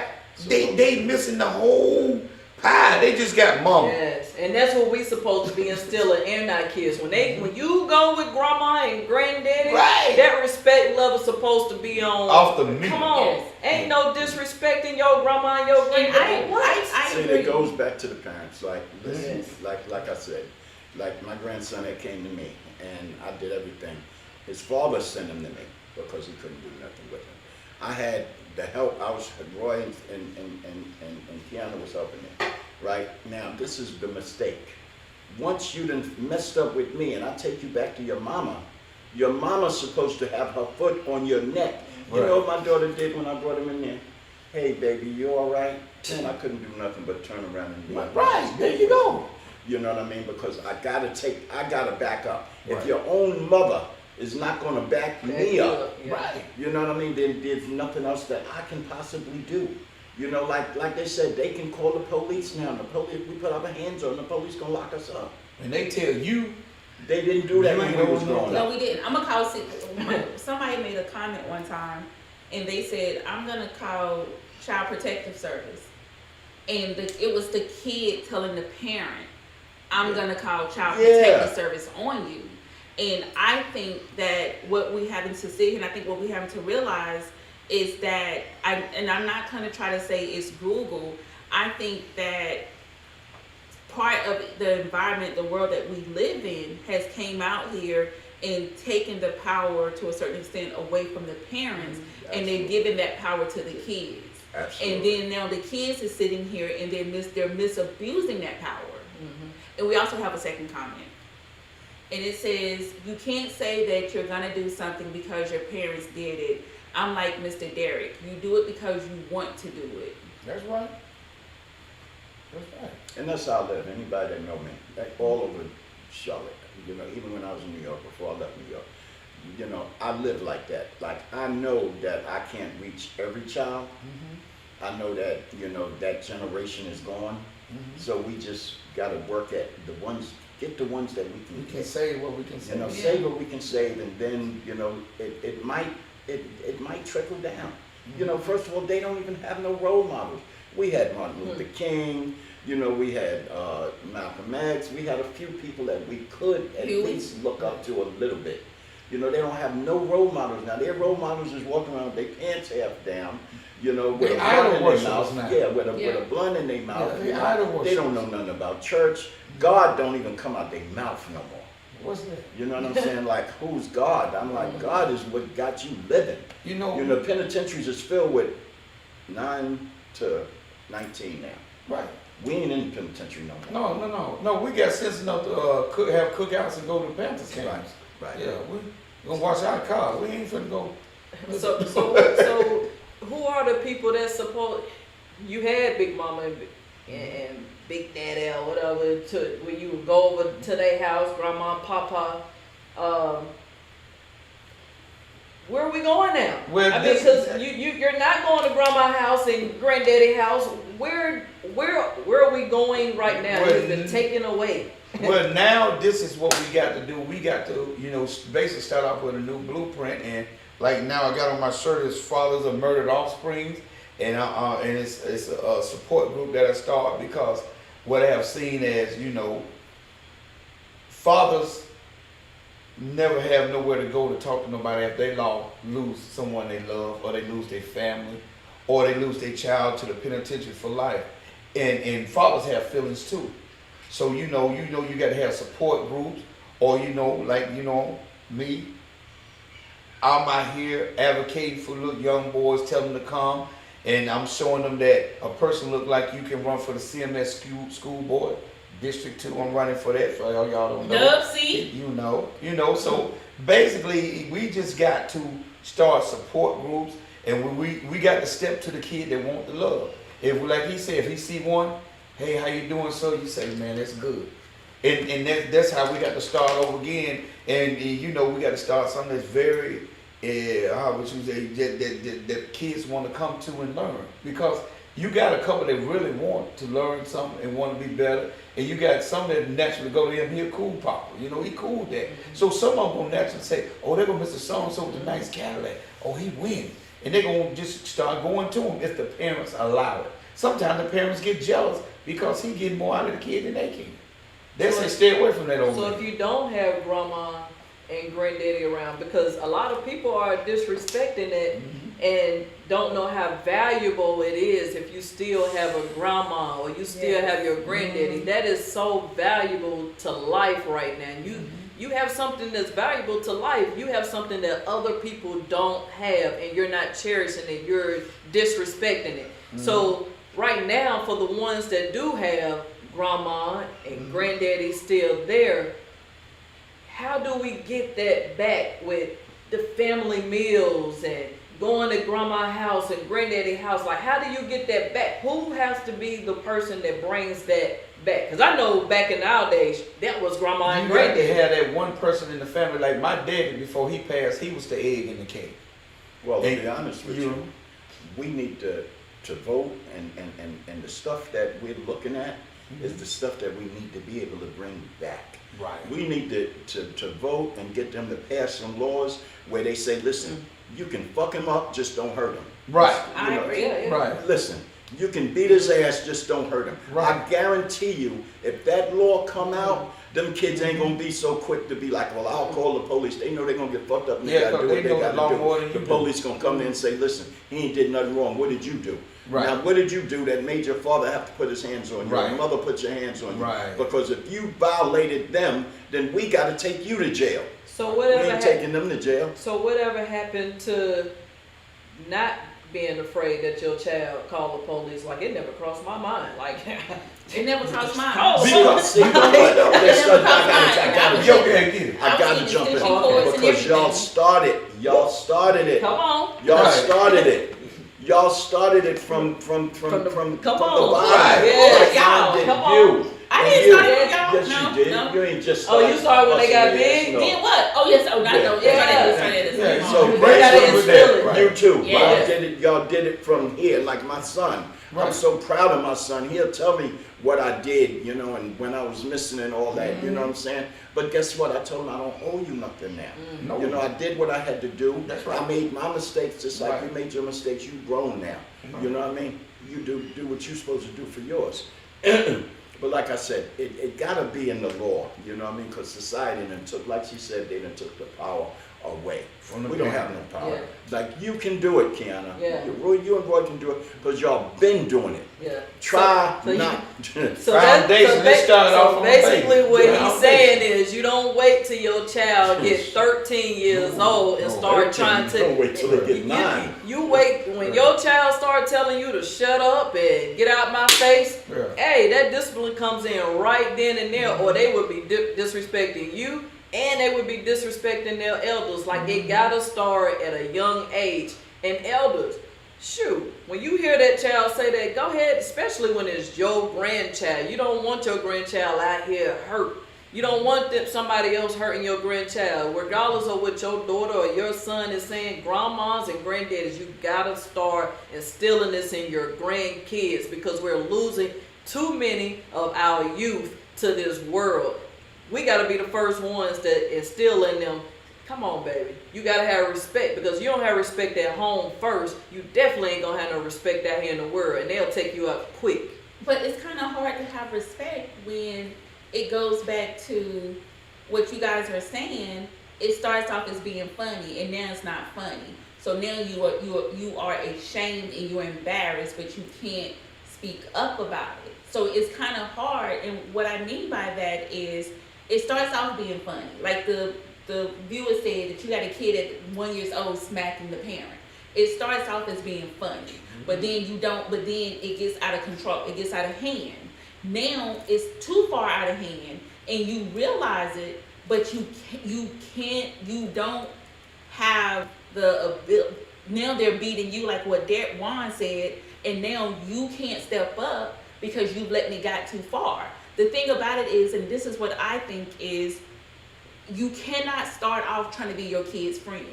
they missing the whole pie. They just got mama. Yes, and that's what we supposed to be instilling in our kids. When you go with grandma and granddaddy, Right. that respect level supposed to be on. Off the meat. Come on, Yes. ain't no disrespecting your grandma and your And granddaddy. I See, agree. it goes back to the parents. Like, listen, Yes. like I said, like my grandson that came to me, and I did everything. His father sent him to me because he couldn't do nothing with him. I had the help. I was Roy and Kiana was helping me. Right now, this is the mistake. Once you done messed up with me, and I take you back to your mama's supposed to have her foot on your neck. You know what my daughter did when I brought him in there? Hey, baby, you all right? Man, I couldn't do nothing but turn around and leave. Right, there you go. You know what I mean? Because I gotta back up. Right. If your own mother is not gonna back me up, Yeah. Right. you know what I mean? Then there's nothing else that I can possibly do. You know, like they said, they can call the police now. The police, we put our hands on the police, gonna lock us up. And they tell you, They didn't do that You when ain't we was gonna growing No, up. we didn't. I'm gonna call. Somebody made a comment one time, and they said, "I'm gonna call Child Protective Service," and it was the kid telling the parent, "I'm gonna call Child Yeah. Protective Service on you." And I think that what we having to see, and I think what we having to realize is that, I'm not gonna try to say it's Google. I think that part of the environment, the world that we live in, has came out here and taken the power to a certain extent away from the parents, and they're giving that power to the kids. Absolutely. And then now the kids is sitting here and they're misabusing that power. Mhm. And we also have a second comment. And it says, you can't say that you're gonna do something because your parents did it. I'm like Mr. Derrick. You do it because you want to do it. that's right. That's right. And that's how I live. Anybody that know me, like all over Charlotte, you know, even when I was in New York, before I left New York, you know, I live like that. Like, I know that I can't reach every child. I know that, you know, that generation is gone. So we just gotta work at get the ones that we can We can get. save what we can save. You know, save what we can save, and then, you know, it might trickle down. You know, first of all, they don't even have no role models. We had Martin Luther King, you know, we had Malcolm X, we had a few people that we could at Huey. least look up to a little bit. You know, they don't have no role models now. Their role models is walking around with their pants half down, you know, with They a idol blunt in their worshipers mouth. now. Yeah, with a Yeah. blunt in their mouth. Yeah, you they know. idol They don't know worshipers. nothing about church. God don't even come out their mouth no more. What's that? You know what I'm saying? Like, who's God? I'm like, God is what got you living. You know, You know, penitentiaries is filled with 9 to 19 now. right. We ain't in the penitentiary no more. No, we got sense enough to have cookouts and go to the Panthers games. Right. Yeah, we gonna wash our cars. We ain't finna go. So who are the people that support? You had Big Mama and Big Daddy or whatever, to when you would go over to their house, grandma and papa. Where are we going now? Well, I mean, this- because you're not going to grandma's house and granddaddy's house. Where are we going right now? Well, It's been taken away. Well, now this is what we got to do. We got to, basically start off with a new blueprint. And like now, I got on my shirt is Fathers of Murdered Offsprings, and it's a support group that I started because what I have seen as fathers never have nowhere to go to talk to nobody if they lose someone they love, or they lose their family, or they lose their child to the penitentiary for life. And fathers have feelings too. So you got to have support groups, or me. I'm out here advocating for little young boys, telling them to come, and I'm showing them that a person look like you can run for the CMS school board, District 2. I'm running for that. For y'all don't know. Dub C. You know. So basically, we just got to start support groups, and we got to step to the kid that want the love. If, like he said, if he see one, hey, how you doing, sir? You say, man, that's good. And that's how we got to start over again. And we got to start something that's very, how would you say, that kids want to come to and learn. Because you got a couple that really want to learn something and want to be better. And you got some that naturally go to him, he a cool papa. He cool with that. So some of them going to naturally say, oh, there go Mr. So-and-so with a nice Cadillac. Oh, he win. And they're going to just start going to him if the parents allow it. Sometimes the parents get jealous because he getting more out of the kid than they can. They say stay away from that old So man. if you don't have grandma and granddaddy around, because a lot of people are disrespecting it and don't know how valuable it is if you still have a grandma or you still have your granddaddy. That is so valuable to life right now. You have something that's valuable to life. You have something that other people don't have, and you're not cherishing it. You're disrespecting it. So right now, for the ones that do have grandma and granddaddy still there, how do we get that back with the family meals and going to grandma's house and granddaddy's house? Like, how do you get that back? Who has to be the person that brings that back? Because I know back in our days, that was grandma and You got to granddaddy. have that one person in the family. Like my daddy, before he passed, he was the egg in the cake. Well, to And be honest with you, we need to vote, and the stuff that we're looking at is the stuff that we need to be able to bring back. Right. We need to vote and get them to pass some laws where they say, listen, you can fuck him up, just don't hurt him. Right. You know, agree. Yeah. Right. Listen, you can beat his ass, just don't hurt him. Right. I guarantee you, if that law come out, them kids ain't gonna be so quick to be like, well, I'll call the police. They know they're gonna get fucked up and they Yeah, gotta do they what they know the law more gotta than do. you The do. police gonna come in and say, listen, he ain't did nothing wrong. What did you do? Right. Now, what did you do that made your father have to put his hands on you? Right. Your mother put your hands on you. Right. Because if you violated them, then we gotta take you to jail. So We whatever ain't taking them to jail. So whatever happened to not being afraid that your child called the police? Like, it never crossed my mind. Like, It never crossed mine. Oh, Because, see, you know what, though? That's never I crossed gotta mine. Yo, get it. I gotta I was in jump in extension cords and because y'all everything. started. Y'all started it. come on. Y'all Right. started it. Y'all started it from the Come bottom. on. Right. Yeah, y'all y'all, did come you. on. I And didn't you. start it with y'all. Yes, No, you did. no. You ain't just. Oh, you started when they got busting your big? ass, Did what? Oh yes. Oh, I know. Yeah. It started at the Yeah, same So moment. They gotta Grace was instill there. it. Right. You too. Yes. Y'all did it from here, like my son. I'm Right. so proud of my son. He'll tell me what I did, and when I was missing and all that, you know what I'm saying? But guess what? I told him I don't owe you nothing now. No. I did what I had to do. That's right. I made my mistakes just like Right. you made your mistakes. You've grown now. Right. You know what I mean? You do what you're supposed to do for yours. But like I said, it gotta be in the law, you know what I mean? Because society done took, like she said, they done took the power away. From the We don't parent. have no power. Yeah. Like, you can do it, Kiana. Yeah. You and Roy can do it because y'all been doing it. Yeah. Try So you- not. So that's Foundation, let's start off on the basically base. what Yeah, he's foundation. saying is you don't wait till your child get 13 years old and start trying to. Don't wait till they get 9. You wait when your child start telling you to shut up and get out my face. Yeah. Hey, that discipline comes in right then and there, or they would be disrespecting you, and they would be disrespecting their elders. Like, it gotta start at a young age. And elders, Shoot, when you hear that child say that, go ahead, especially when it's your grandchild. You don't want your grandchild out here hurt. You don't want somebody else hurting your grandchild. Regardless of what your daughter or your son is saying, grandmas and granddaddies, you gotta start instilling this in your grandkids, because we're losing too many of our youth to this world. We gotta be the first ones that instill in them, come on, baby. You gotta have respect, because you don't have respect at home first. You definitely ain't gonna have no respect out here in the world, and they'll take you out quick. But it's kind of hard to have respect when it goes back to what you guys are saying. It starts off as being funny, and now it's not funny. So now you are ashamed and you're embarrassed, but you can't speak up about it. So it's kind of hard. And what I mean by that is, it starts off being funny. Like the viewer said that you got a kid at 1 year old smacking the parent. It starts off as being funny, but then it gets out of control. It gets out of hand. Now it's too far out of hand, and you realize it, but you don't have the ability. Now they're beating you, like what Juan said, and now you can't step up because you've let it got too far. The thing about it is, and this is what I think is, you cannot start off trying to be your kid's friend.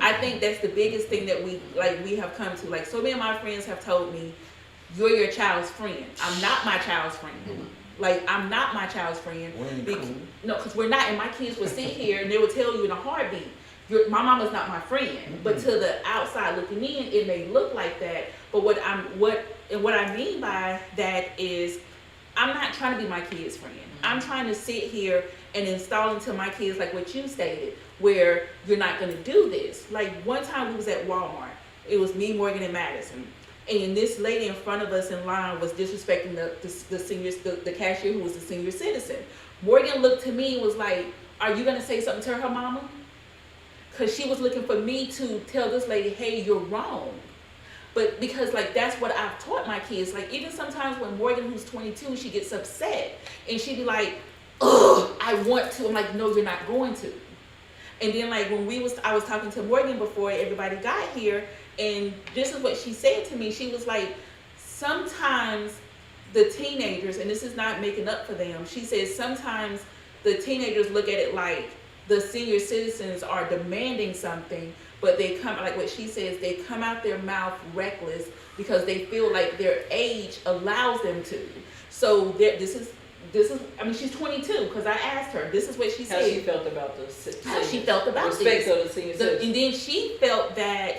I think that's the biggest thing that we have come to. Like, so many of my friends have told me, you're your child's friend. I'm not my child's friend. Like, I'm not my child's friend. No, because we're not. And my kids would sit here and they would tell you in a heartbeat, my mama's not my friend. But to the outside looking in, it may look like that. But what I mean by that is, I'm not trying to be my kid's friend. I'm trying to sit here and install into my kids, like what you stated, where you're not going to do this. Like, one time we was at Walmart. It was me, Morgan, and Madison. And this lady in front of us in line was disrespecting the cashier, who was a senior citizen. Morgan looked to me and was like, are you going to say something to her mama? Because she was looking for me to tell this lady, hey, you're wrong. But because, like, that's what I've taught my kids. Like, even sometimes when Morgan, who's 22, she gets upset and she'd be like, ugh, I want to. I'm like, no, you're not going to. And then, like, when I was talking to Morgan before everybody got here, and this is what she said to me. She was like, sometimes the teenagers, and this is not making up for them, she says sometimes the teenagers look at it like the senior citizens are demanding something, but they come, like what she says, they come out their mouth reckless because they feel like their age allows them to. So this is, I mean, she's 22, because I asked her, this is what she said. How she felt about the How she felt about respect this. of the senior citizens. And then she felt that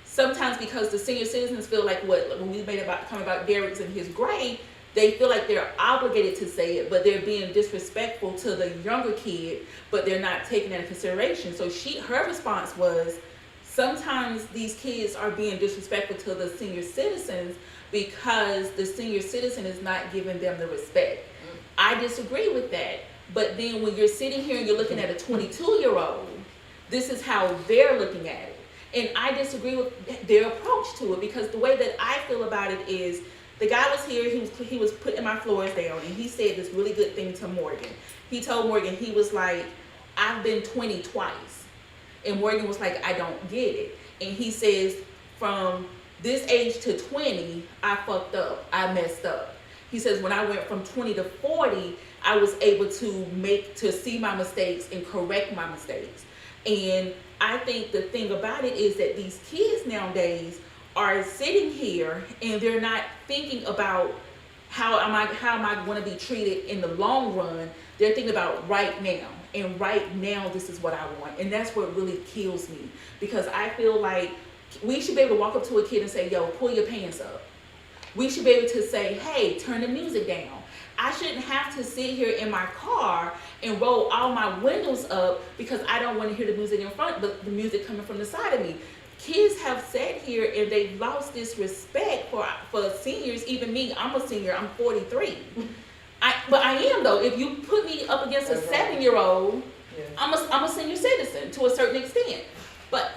sometimes, because the senior citizens feel like when we made about Derek's and his grade, they feel like they're obligated to say it, but they're being disrespectful to the younger kid, but they're not taking that into consideration. So her response was, sometimes these kids are being disrespectful to the senior citizens because the senior citizen is not giving them the respect. I disagree with that. But then when you're sitting here and you're looking at a 22-year-old, this is how they're looking at it. And I disagree with their approach to it, because the way that I feel about it is, the guy was here, he was putting my floors down, and he said this really good thing to Morgan. He told Morgan, he was like, I've been 20 twice. And Morgan was like, I don't get it. And he says, from this age to 20, I fucked up, I messed up. He says, when I went from 20 to 40, I was able to see my mistakes and correct my mistakes. And I think the thing about it is that these kids nowadays are sitting here and they're not thinking about how am I going to be treated in the long run. They're thinking about right now. And right now, this is what I want. And that's what really kills me, because I feel like we should be able to walk up to a kid and say, yo, pull your pants up. We should be able to say, hey, turn the music down. I shouldn't have to sit here in my car and roll all my windows up because I don't want to hear the music in front, the music coming from the side of me. Kids have sat here and they've lost this respect for seniors. Even me, I'm a senior, I'm 43. But I am, though. If you put me up against a 7-year-old, yeah. I'm a senior citizen to a certain extent. But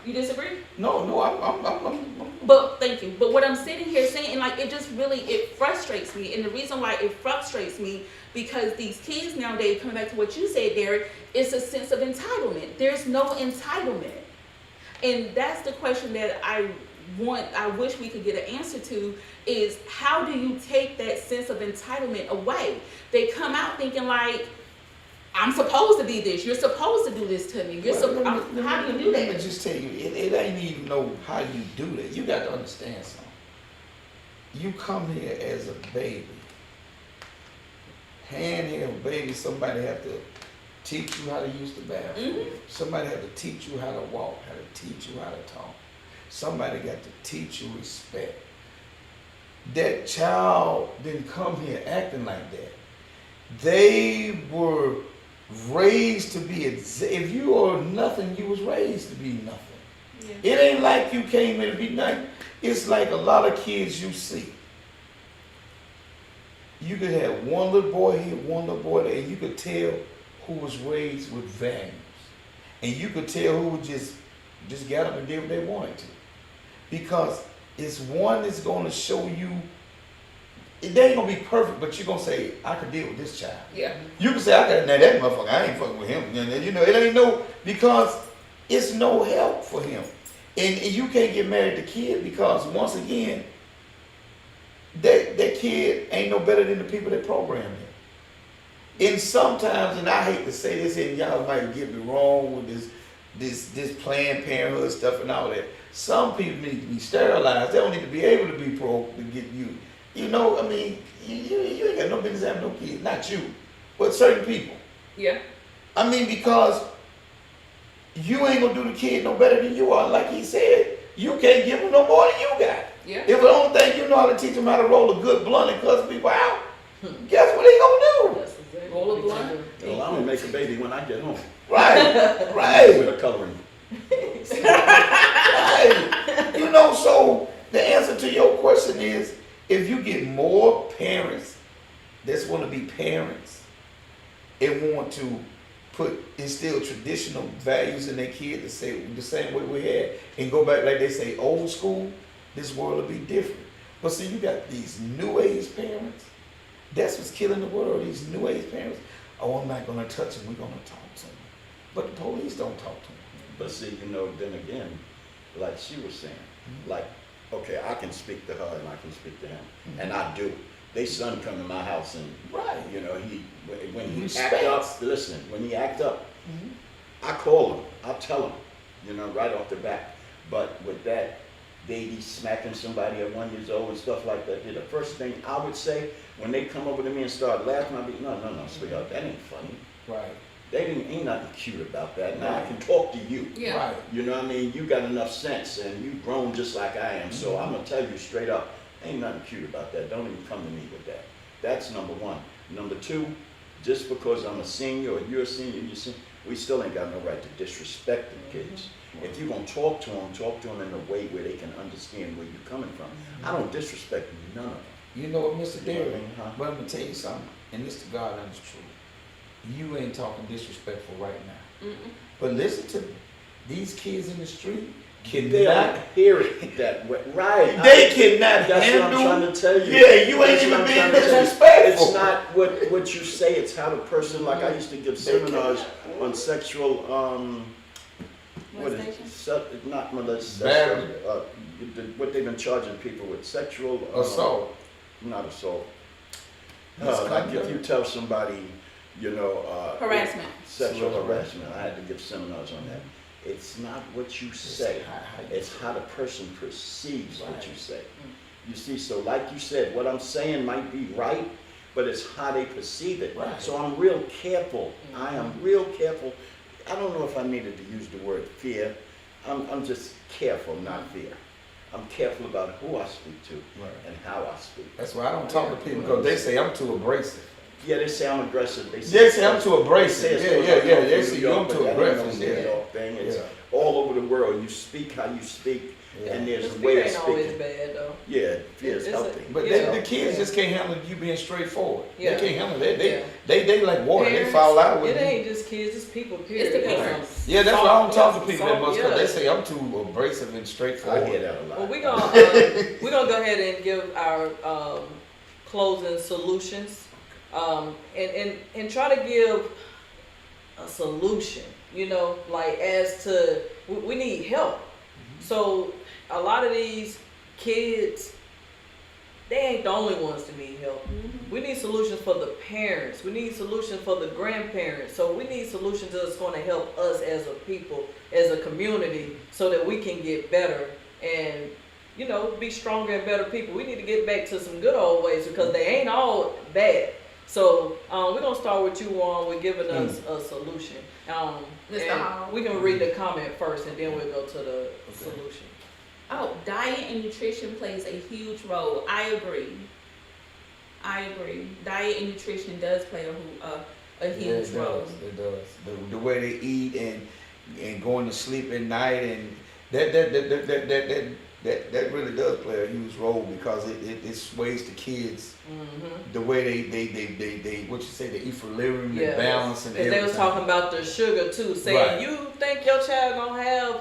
you disagree? No, I'm. But thank you. But what I'm sitting here saying, like, it frustrates me. And the reason why it frustrates me, because these kids nowadays, coming back to what you said, Derek, it's a sense of entitlement. There's no entitlement. And that's the question that I I wish we could get an answer to is how do you take that sense of entitlement away? They come out thinking like, I'm supposed to be this. You're supposed to do this to me. How do you do Let me that? just tell you, it ain't even know how you do that. You got to understand something. You come here as a baby. Handheld baby, somebody have to teach you how to use the bathroom. Mhm. Somebody have to teach you how to walk, how to teach you how to talk. Somebody got to teach you respect. That child didn't come here acting like that. They were raised to be, if you are nothing, you was raised to be nothing. Yeah. It ain't like you came in to be nothing. It's like a lot of kids you see. You could have one little boy here, one little boy there, and you could tell who was raised with values. And you could tell who just got up and did what they wanted to. Because it's one that's going to show you, they ain't going to be perfect, but you're going to say, I could deal with this child. Yeah. You can say, now that motherfucker, I ain't fucking with him. You know, it ain't no, because it's no help for him. And you can't get married to kid because once again, that kid ain't no better than the people that program him. And sometimes, and I hate to say this, and y'all might get me wrong with this Planned Parenthood stuff and all that. Some people need to be sterilized. They don't need to be able to be to get you. You know, I mean, you ain't got no business having no kids. Not you, but certain people. Yeah. I mean, because you ain't gonna do the kid no better than you are. Like he said, you can't give him no more than you got. Yeah. If the only thing you know how to teach him how to roll a good blunt and cuss people out, guess what he gonna do? That's exactly Roll a what blunt. you do. Well, I'm gonna make a baby when I get home. Right, right, With a coloring. right. You know, so the answer to your question is, if you get more parents that's want to be parents and want to instill traditional values in their kid the same way we had, and go back, like they say, old school, this world will be different. But see, you got these new age parents. That's what's killing the world. These new age parents. Oh, I'm not gonna touch him. We're gonna talk to him. But the police don't talk to him. But see, you know, then again, like she was saying, like, okay, I can speak to her and I can speak to him, and I do. They son come to my house and, Right. you know, when he Respect. act up, listen, when he act up, I call him, I tell him, you know, right off the bat. But with that baby smacking somebody at 1 year old and stuff like that, the first thing I would say when they come over to me and start laughing, I'd be, no, sweetheart, that ain't funny. Right. Ain't nothing cute about that. Now I can talk to you. Yeah. Right. You know what I mean? You got enough sense and you grown just like I am. So I'm gonna tell you straight up, ain't nothing cute about that. Don't even come to me with that. That's number one. Number two, just because I'm a senior or you're a senior, we still ain't got no right to disrespect the kids. If you're gonna talk to them in a way where they can understand where you're coming from. I don't disrespect none of them. You know what, Mr. You know what I Derrick? mean, huh? But I'm gonna tell you something, and this to God honest truth. You ain't talking disrespectful right now. Mm-mm. But listen to me. These kids in the street They cannot. don't hear it that way. Right. They cannot That's what handle. I'm trying to tell you. Yeah, you ain't That's even what I'm being trying to tell you. disrespectful. It's not what you say, it's how the person, like I used to give seminars on sexual, what is it? Not molestation. Battery. What they've been charging people with, sexual. Assault. Not assault. Misconduct. Like if you tell somebody, you know. Harassment. Sexual harassment, I had to give seminars on that. It's not what you say, it's how the person perceives what you say. You see, so like you said, what I'm saying might be right, but it's how they perceive it. Right. So I'm real careful. I am real careful. I don't know if I needed to use the word fear. I'm just careful, not fear. I'm careful about who I speak to Right. and how I speak. That's why I don't talk to people because they say I'm too abrasive. Yeah, they say I'm aggressive. They say I'm too They say abrasive. it's Yeah, because yeah, I come yeah. from They New say York, I'm but too that ain't no aggressive. New Yeah. York thing. It's Yeah. all over the world. You speak how you speak, Yeah. and there's The a way fear of ain't always speaking. bad though. Yeah, fear is It's a- healthy. But Yeah. the kids just can't handle you being straightforward. Yeah. They can't handle it. Yeah. They like water. They Parents, fall out with It you. ain't just kids, it's people, period. It's the It's parents. some Yeah, that's why I don't talk to soft- people that much because yeah. they say I'm too abrasive and straightforward. I hear that a lot. Well, we're gonna go ahead and give our closing solutions, and try to give a solution. You know, like as to we need help. So a lot of these kids, they ain't the only ones that need help. We need solutions for the parents. We need solutions for the grandparents. So we need solutions that's going to help us as a people, as a community, so that we can get better and, you know, be stronger and better people. We need to get back to some good old ways because they ain't all bad. So we're going to start with you, Juan, with giving us a solution. Mr. Hall. And we can read the comment first and then we'll go to the solution. Oh, diet and nutrition plays a huge role. I agree. Diet and nutrition does play a huge role. It does. The way they eat and going to sleep at night, and that really does play a huge role because it sways the kids. The way they what you say, the equilibrium, the balance, and everything. They was talking about the sugar too, saying Right. you think your child gonna have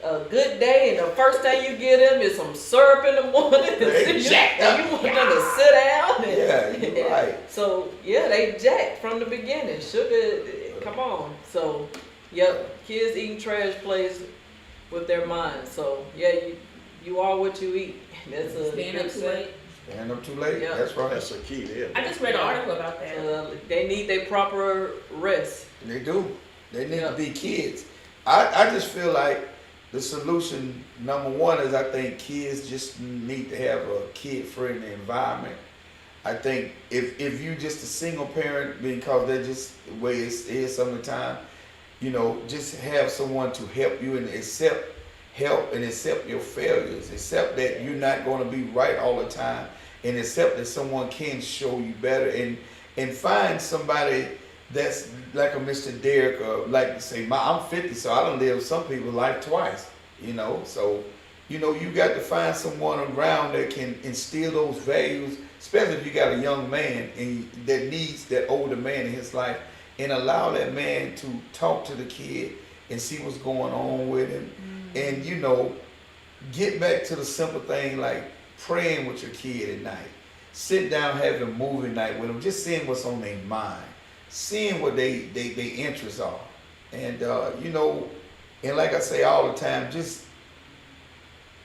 a good day, and the first thing you get them is some syrup in the morning, and you want them to sit down. You're right. So they jacked from the beginning. Sugar, come on. So kids eating trash plays with their minds. So you are what you eat. That's a Staying up too late. Staying up too late. Yeah. That's right. That's a key there. I just read an article about that. They need their proper rest. They do. They need to be kids. I just feel like the solution, number one, is I think kids just need to have a kid-friendly environment. I think if you just a single parent, because that's just the way it is some of the time, you know, just have someone to help you and accept your failures, accept that you're not going to be right all the time, and accept that someone can show you better, and find somebody that's like a Mr. Derrick, or like to say, I'm 50, so I done lived some people's life twice, you know, so, you know, you got to find someone around that can instill those values, especially if you got a young man and that needs that older man in his life, and allow that man to talk to the kid and see what's going on with him. And, you know, get back to the simple thing like praying with your kid at night. Sit down, having a movie night with them, just seeing what's on their mind, seeing what they interests are. And, you know, and like I say all the time, just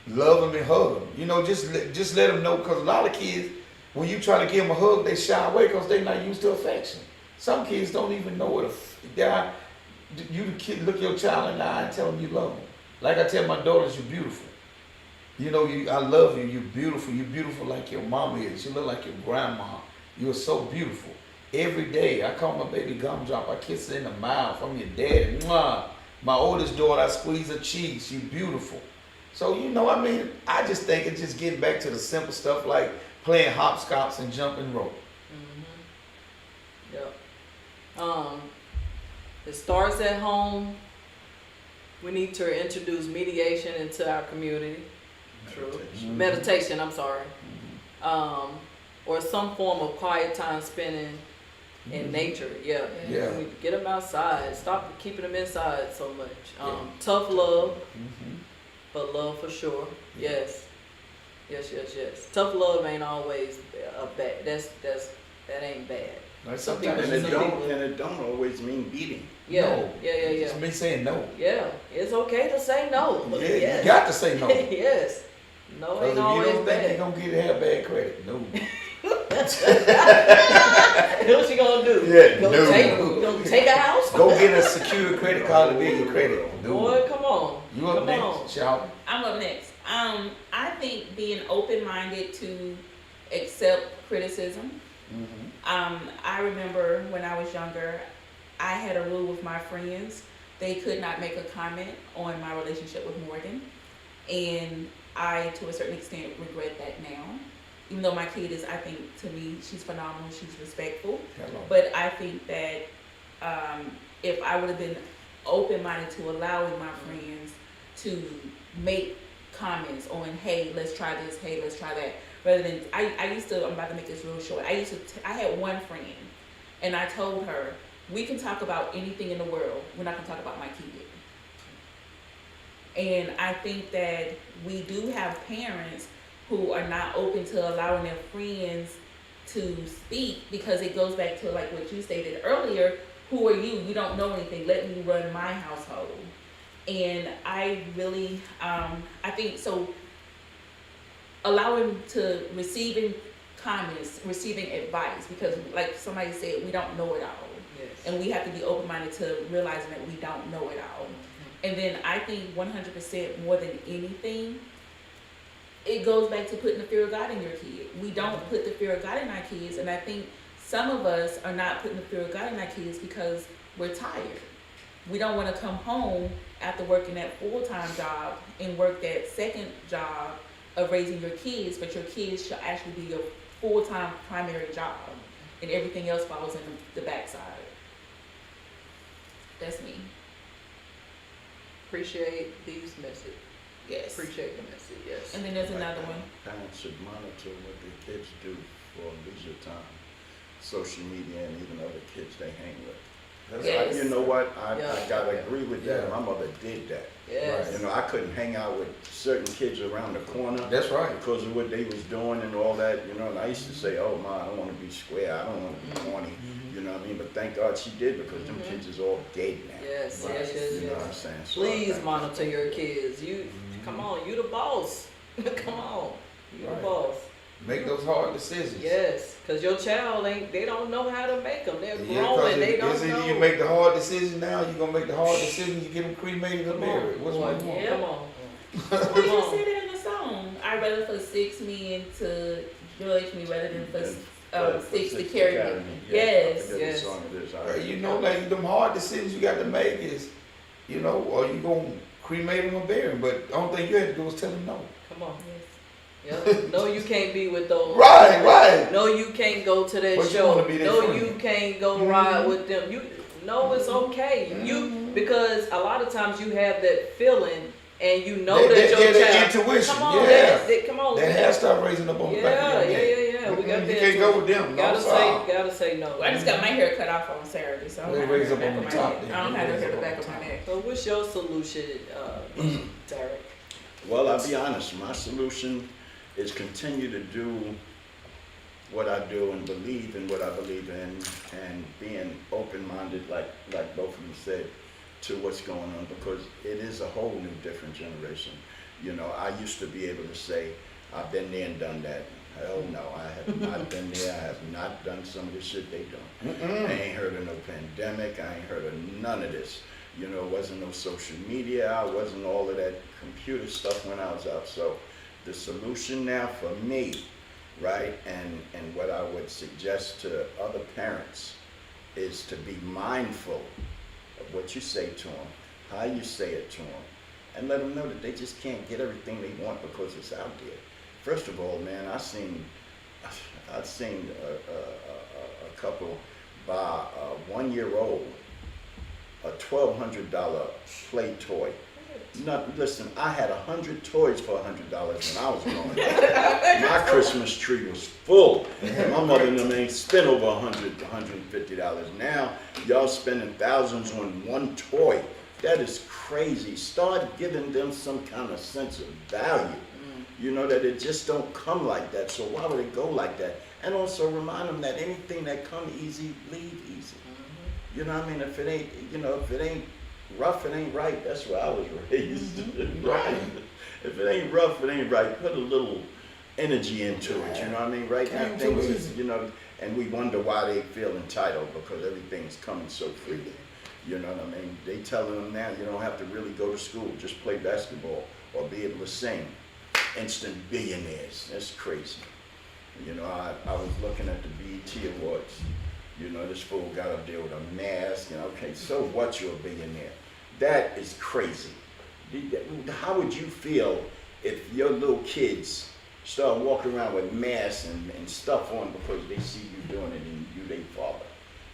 love them and hug them. You know, just let them know, because a lot of kids, when you try to give them a hug, they shy away because they're not used to affection. Some kids don't even know what you the kid look your child in the eye and tell them you love them. Like I tell my daughters, you're beautiful. You know, I love you. You're beautiful. You're beautiful like your mama is. You look like your grandma. You are so beautiful. Every day, I call my baby Gumdrop. I kiss her in the mouth. I'm your daddy. Mwah. My oldest daughter, I squeeze her cheeks. She's beautiful. So, you know, I mean, I just think it's just getting back to the simple stuff like playing hopscotch and jumping rope. It starts at home. We need to introduce mediation into our community. Meditation, I'm sorry. Or some form of quiet time spending in nature. We need to get them outside. Stop keeping them inside so much. Tough love, but love for sure. Yes. Tough love ain't always a bad. That ain't bad. Like Some sometimes people- it don't always mean beating. No. It's me saying no. Yeah, it's okay to say no. Yeah, Yes. you got to say no. Yes. No Because if ain't you always don't think bad. you're going to have bad credit, no. What you gonna do? Yeah, Gonna take a house? Go get a secure credit card to build your credit. No. Boy, come on. You up Come on. next, Charlie? I'm up next. I think being open-minded to accept criticism. I remember when I was younger, I had a rule with my friends. They could not make a comment on my relationship with Morgan. And I, to a certain extent, regret that now. Even though my kid is, I think, to me, she's phenomenal, she's respectful. Hello. But I think that if I would have been open-minded to allowing my friends to make comments on, hey, let's try this, hey, let's try that, rather than, I'm about to make this real short. I had one friend, and I told her, we can talk about anything in the world, we're not gonna talk about my kid. And I think that we do have parents who are not open to allowing their friends to speak, because it goes back to like what you stated earlier, who are you? You don't know anything, let me run my household. And I really, I think so. Allowing to receiving comments, receiving advice, because like somebody said, we don't know it all, Yes. and we have to be open minded to realizing that we don't know it all. And then I think 100% more than anything, it goes back to putting the fear of God in your kid. We don't put the fear of God in our kids, and I think some of us are not putting the fear of God in our kids because we're tired. We don't want to come home after working that full-time job and work that second job of raising your kids, but your kids should actually be your full-time primary job, and everything else falls in the backside. That's me. Appreciate these messages. Yes. Appreciate the message, yes. And then there's another one. Parents should monitor what their kids do for leisure time, social media, and even other kids they hang with. Yes. You know what? I Yeah. gotta agree with that. Yeah. My mother did that. Yes. You know, I couldn't hang out with certain kids around the corner That's right. because of what they was doing and all that. You know, and I used to say, "Oh ma, I don't want to be square. I don't want to be corny." You know what I mean? But thank God she did because them kids is all gay now. Yes, Right. yes, yes, You know what I'm yes. saying? So I Please thank monitor your kids. You, come on, you the boss. Come on, you the Right. boss. Make those hard decisions. Yes, cause your child they don't know how to make them. They're Yeah, growing, they because don't it's know. either you make the hard decision now, you're gonna make the hard decision, you get them cremated or Come on, buried. Which one you want? Yeah. Come on. Well, you just said it in the song. I'd rather for 6 men to judge me rather than for But 6 to six carry carry me. me. Yes. I forget Yes. what song it is. Right, you know, like them hard decisions you got to make is, you know, or you gonna cremate them or bury them. But the only thing you have to do is tell them no. Come on. Yes. Yeah. No, you can't be with those. Right. No, you can't go to that But you show. wanna be their No, friend. you can't go ride with them. You no, it's okay. You because a lot of times you have that feeling and you know that your that child. intuition, Come on, yeah. come on. That has start raising up on the back Yeah, of your neck. yeah. We got You that. can't go with them. Gotta No, sorry. gotta say no. Well, I just got my hair cut off on Saturday, so I don't They have raise no up hair on back the of my top neck. then. I don't have no Raise hair up the on back the of my top. neck. So what's your solution, Derek? Well, I'll be honest, my solution is continue to do what I do and believe in what I believe in and being open-minded, like both of you said, to what's going on because it is a whole new different generation. You know, I used to be able to say, I've been there and done that. Hell no, I have not been there. I have not done some of the shit they done. I ain't heard of no pandemic. I ain't heard of none of this. You know, it wasn't no social media. It wasn't all of that computer stuff when I was out. So the solution now for me, right, and what I would suggest to other parents is to be mindful of what you say to them, how you say it to them, and let them know that they just can't get everything they want because it's out there. First of all, man, I've seen a couple buy a 1-year-old a $1,200 play toy. Listen, I had 100 toys for $100 when I was growing up. My Christmas tree was full. My mother and them ain't spent over $100, $150. Now, y'all spending thousands on one toy. That is crazy. Start giving them some kind of sense of value. You know, that it just don't come like that. So why would it go like that? And also remind them that anything that come easy, leave easy. You know what I mean? If it ain't, you know, if it ain't rough, it ain't right. That's where I was raised. Right? If it ain't rough, it ain't right. Put a little energy into it. You know what I mean? Right now, Came things too is, easy. you know, and we wonder why they feel entitled because everything's coming so freely. You know what I mean? They telling them now you don't have to really go to school. Just play basketball or be able to sing. Instant billionaires. That's crazy. You know, I was looking at the BET Awards. You know, this fool got up there with a mask, and okay, so what, you're a billionaire? That is crazy. How would you feel if your little kids start walking around with masks and stuff on because they see you doing it and you their father?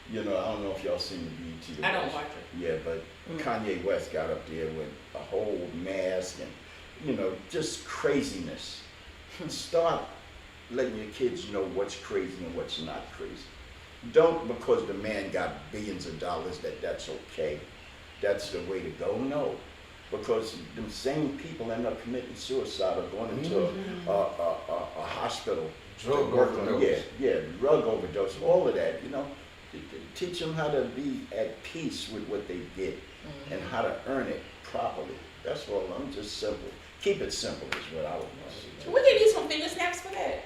You know, I don't know if y'all seen the BET Awards. I don't watch it. Yeah, but Kanye West got up there with a whole mask and, you know, just craziness. Start letting your kids know what's crazy and what's not crazy. Don't because the man got billions of dollars that's okay. That's the way to go. No, because them same people end up committing suicide or going into a hospital. Drug to work on- overdose. Yeah, drug overdose. All of that. You know, Teach them how to be at peace with what they get and how to earn it properly. That's all. I'm just simple. Keep it simple is what I would say. We can use some finger snaps for that.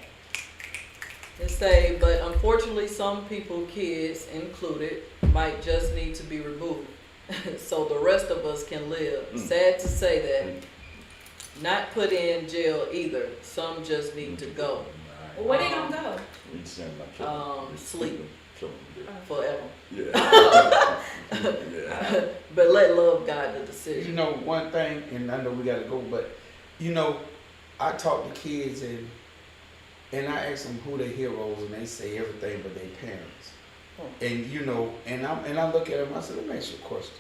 And say, but unfortunately, some people, kids included, might just need to be removed, so the rest of us can live. Sad to say that. Not put in jail either. Some just need to go. Well, where they gonna go? We'd send my children. Sleep Children. forever. Yeah. Yeah. But let love guide the decision. You know, one thing, and I know we gotta go, but you know, I talk to kids and I ask them who their heroes, and they say everything but their parents. And you know, and I look at them, I said, let me ask you a question.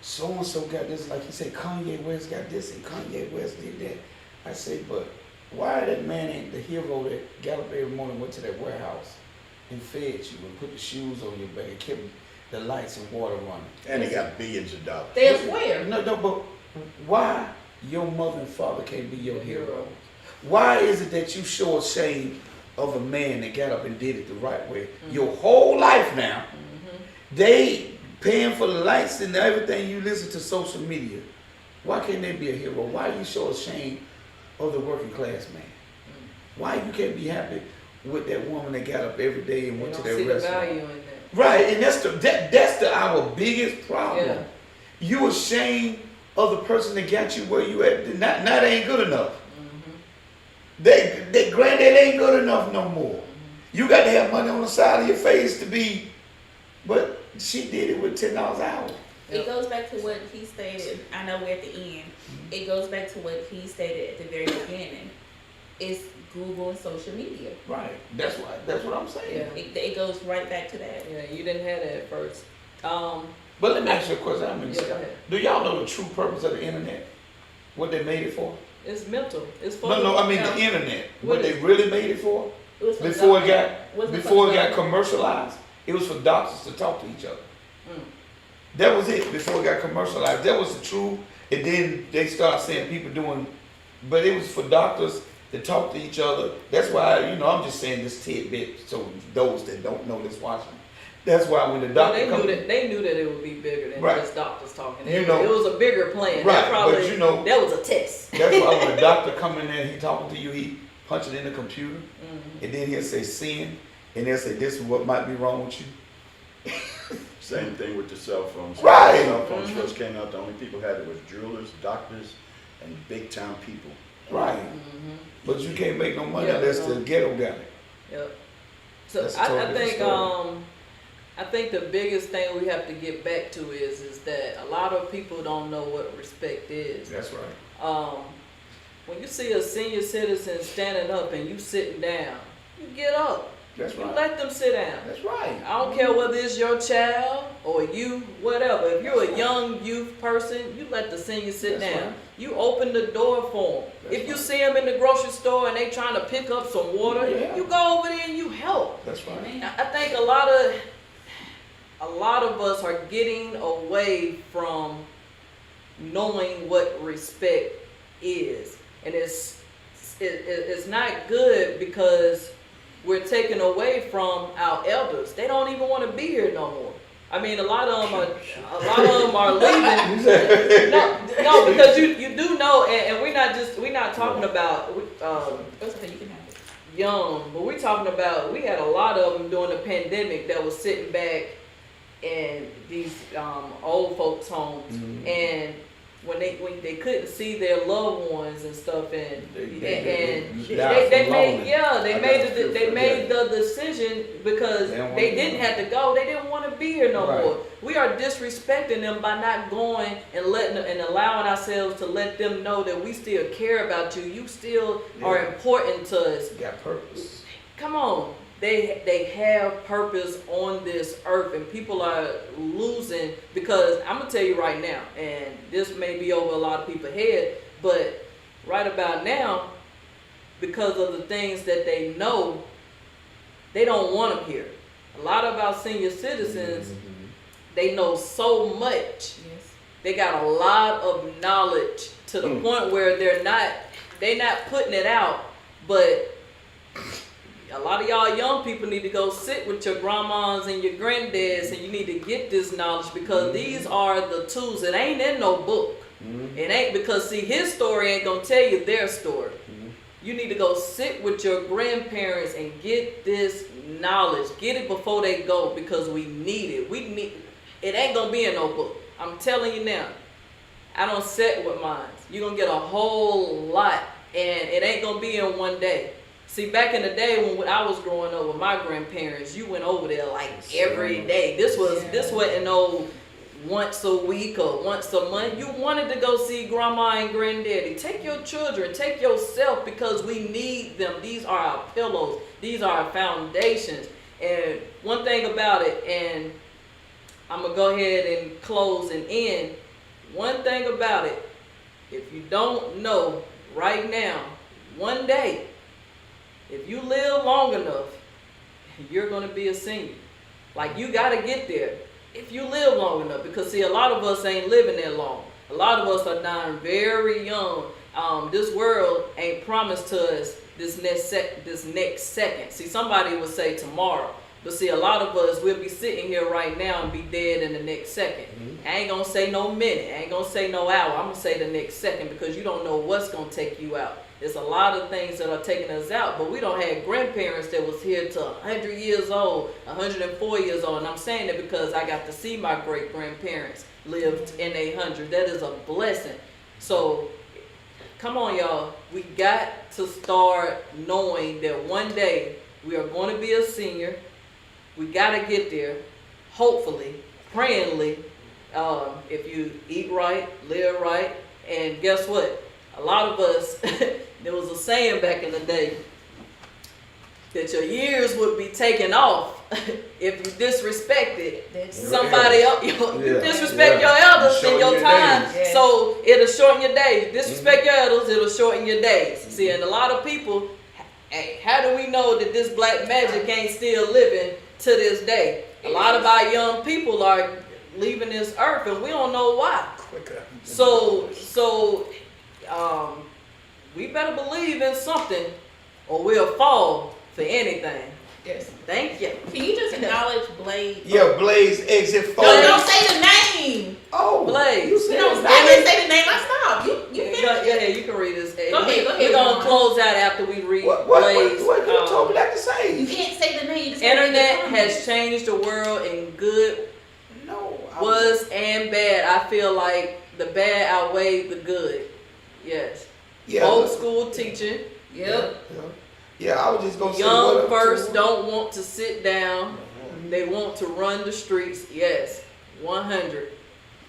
So and so got this, like you said, Kanye West got this, and Kanye West did that. I said, but why that man ain't the hero that got up every morning, went to that warehouse and fed you and put the shoes on your back and kept the lights and water running? And he got billions of dollars. There's where? No, but why your mother and father can't be your hero? Why is it that you show a shame of a man that got up and did it the right way? Your whole life now, they paying for the lights and everything. You listen to social media. Why can't they be a hero? Why you show a shame of the working class man? Why you can't be happy with that woman that got up every day and went to that See the restaurant? value in that. Right, and that's our biggest problem. Yeah. You ashamed of the person that got you where you at. Now they ain't good enough. They granddad ain't good enough no more. You got to have money on the side of your face to be, but she did it with $10 an hour. It goes back to what he stated. I know we're at the end. It goes back to what he stated at the very beginning. It's Google and social media. Right. That's what I'm saying. Yeah. It goes right back to that. Yeah, you didn't have that at first. But let me ask you a question. Yeah, go ahead. Do y'all know the true purpose of the internet? What they made it for? It's mental. It's for No, I mean yeah. the internet. What What they is- really made it for? It was for Before it government. got Wasn't for before it got government. commercialized, it was for doctors to talk to each other. Mm. That was it before it got commercialized. That was the truth. And then they started saying people doing, but it was for doctors to talk to each other. That's why, I'm just saying this tidbit so those that don't know this watching. That's why when the Well, doctor comes, they knew that it would be bigger than Right. just doctors talking. You It, know- it was a bigger plan. Right, That probably, but that was a test. that's why when the doctor come in there and he talking to you, he punching in the computer, and then he'll say sin, and they'll say this is what might be wrong with you. Same thing with the cell phones. Right. When cell phones first came out, the only people who had it was jewelers, doctors, and big time people. Right. But you can't make no money Yeah, unless no. the ghetto got it. Yep. So That's a I totally think different story. I think the biggest thing we have to get back to is that a lot of people don't know what respect is. That's right. When you see a senior citizen standing up and you sitting down, you get up. That's You right. let them sit down. That's right. I don't care whether it's your child or you, whatever. If you're a young youth person, you let the senior sit That's down. right. You open the door for them. That's If you right. see them in the grocery store and they trying to pick up some water, Yeah. you go over there and you help. That's right. I think a lot of us are getting away from knowing what respect is, and it's not good because we're taking away from our elders. They don't even want to be here no more. I mean, a lot of them are leaving. No, because you do know, and we're not talking about That's okay, you can have it. young, but we're talking about, we had a lot of them during the pandemic that was sitting back in these old folks' homes, and when they couldn't see their loved ones and stuff, and They they died from made loneliness. they made the decision because They don't wanna they be didn't there. have to go. They didn't want to be here no Right. more. We are disrespecting them by not going and allowing ourselves to let them know that we still care about you. You still are Yeah. important to us. Got purpose. Come on. They have purpose on this earth, and people are losing because I'm gonna tell you right now, and this may be over a lot of people's head, but right about now, because of the things that they know, they don't want them here. A lot of our senior citizens, they know so much. Yes. They got a lot of knowledge to the point where they're not putting it out, but a lot of y'all young people need to go sit with your grandmas and your grandddads, and you need to get this knowledge, because these are the tools. It ain't in no book. It ain't, because see, his story ain't gonna tell you their story. You need to go sit with your grandparents and get this knowledge. Get it before they go, because we need it. It ain't gonna be in no book. I'm telling you now. I don't sit with mine. You're gonna get a whole lot, and it ain't gonna be in one day. See, back in the day when I was growing up with my grandparents, you went over there like every day. This wasn't no once a week or once a month. You wanted to go see grandma and granddaddy. Take your children, take yourself, because we need them. These are our pillows. These are our foundations. And one thing about it, and I'm gonna go ahead and close and end. One thing about it, if you don't know right now, one day, if you live long enough, you're gonna be a senior. Like, you gotta get there if you live long enough, because see, a lot of us ain't living that long. A lot of us are dying very young. This world ain't promised to us this next second. See, somebody would say tomorrow, but see, a lot of us will be sitting here right now and be dead in the next second. I ain't gonna say no minute, I ain't gonna say no hour, I'm gonna say the next second, because you don't know what's gonna take you out. There's a lot of things that are taking us out, but we don't have grandparents that was here to 100 years old, 104 years old. And I'm saying it because I got to see my great-grandparents lived in 100. That is a blessing. So, come on, y'all. We got to start knowing that one day we are going to be a senior. We got to get there, hopefully, prayingly, if you eat right, live right. And guess what? A lot of us, there was a saying back in the day that your years would be taken off if you disrespected somebody else. You disrespect your elders in your time, so it'll shorten your days. Disrespect your elders, it'll shorten your days. See, and a lot of people, hey, how do we know that this black magic ain't still living to this day? A lot of our young people are leaving this earth, and we don't know why. So we better believe in something, or we'll fall for anything. Yes. Thank you. Can you just acknowledge Blaze? Yeah, Blaze Exit 4. No, don't say the name. Oh, Blaze. You said No, his I name. didn't say the name. I stopped. You Yeah, you can read this. Go ahead, We're gonna Ron. close out after we read What Blaze. you told me that to say? You can't say the name. You just gotta read Internet the comment. has changed the world in good, No. was, and bad. I feel like the bad outweighed the good. Yes. Yeah. Old school teaching. Yep. Yeah, I was just gonna say Young what up first to- don't want to sit down. They want to run the streets. Yes. 100.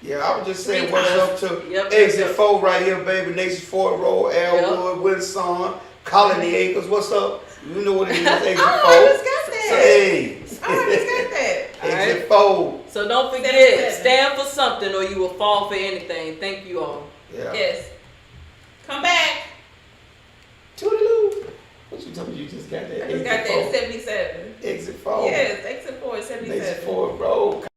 Yeah, I was just saying Three what's times. up to Yep, Exit yep. 4 right here, baby. Nation 4 Road, Elwood, Winson, Colony Acres. What's up? You know what it is, Exit 4. Oh, I just got that. Hey. I just got that. Exit 4. So don't forget, 77. stand for something or you will fall for anything. Thank you all. Yeah. Yes. Come back. Toodaloo. What you told me you just got that? I just got Exit that 77. 4. Exit 4. Yes, exit 4 is 77. Nation 4 Road.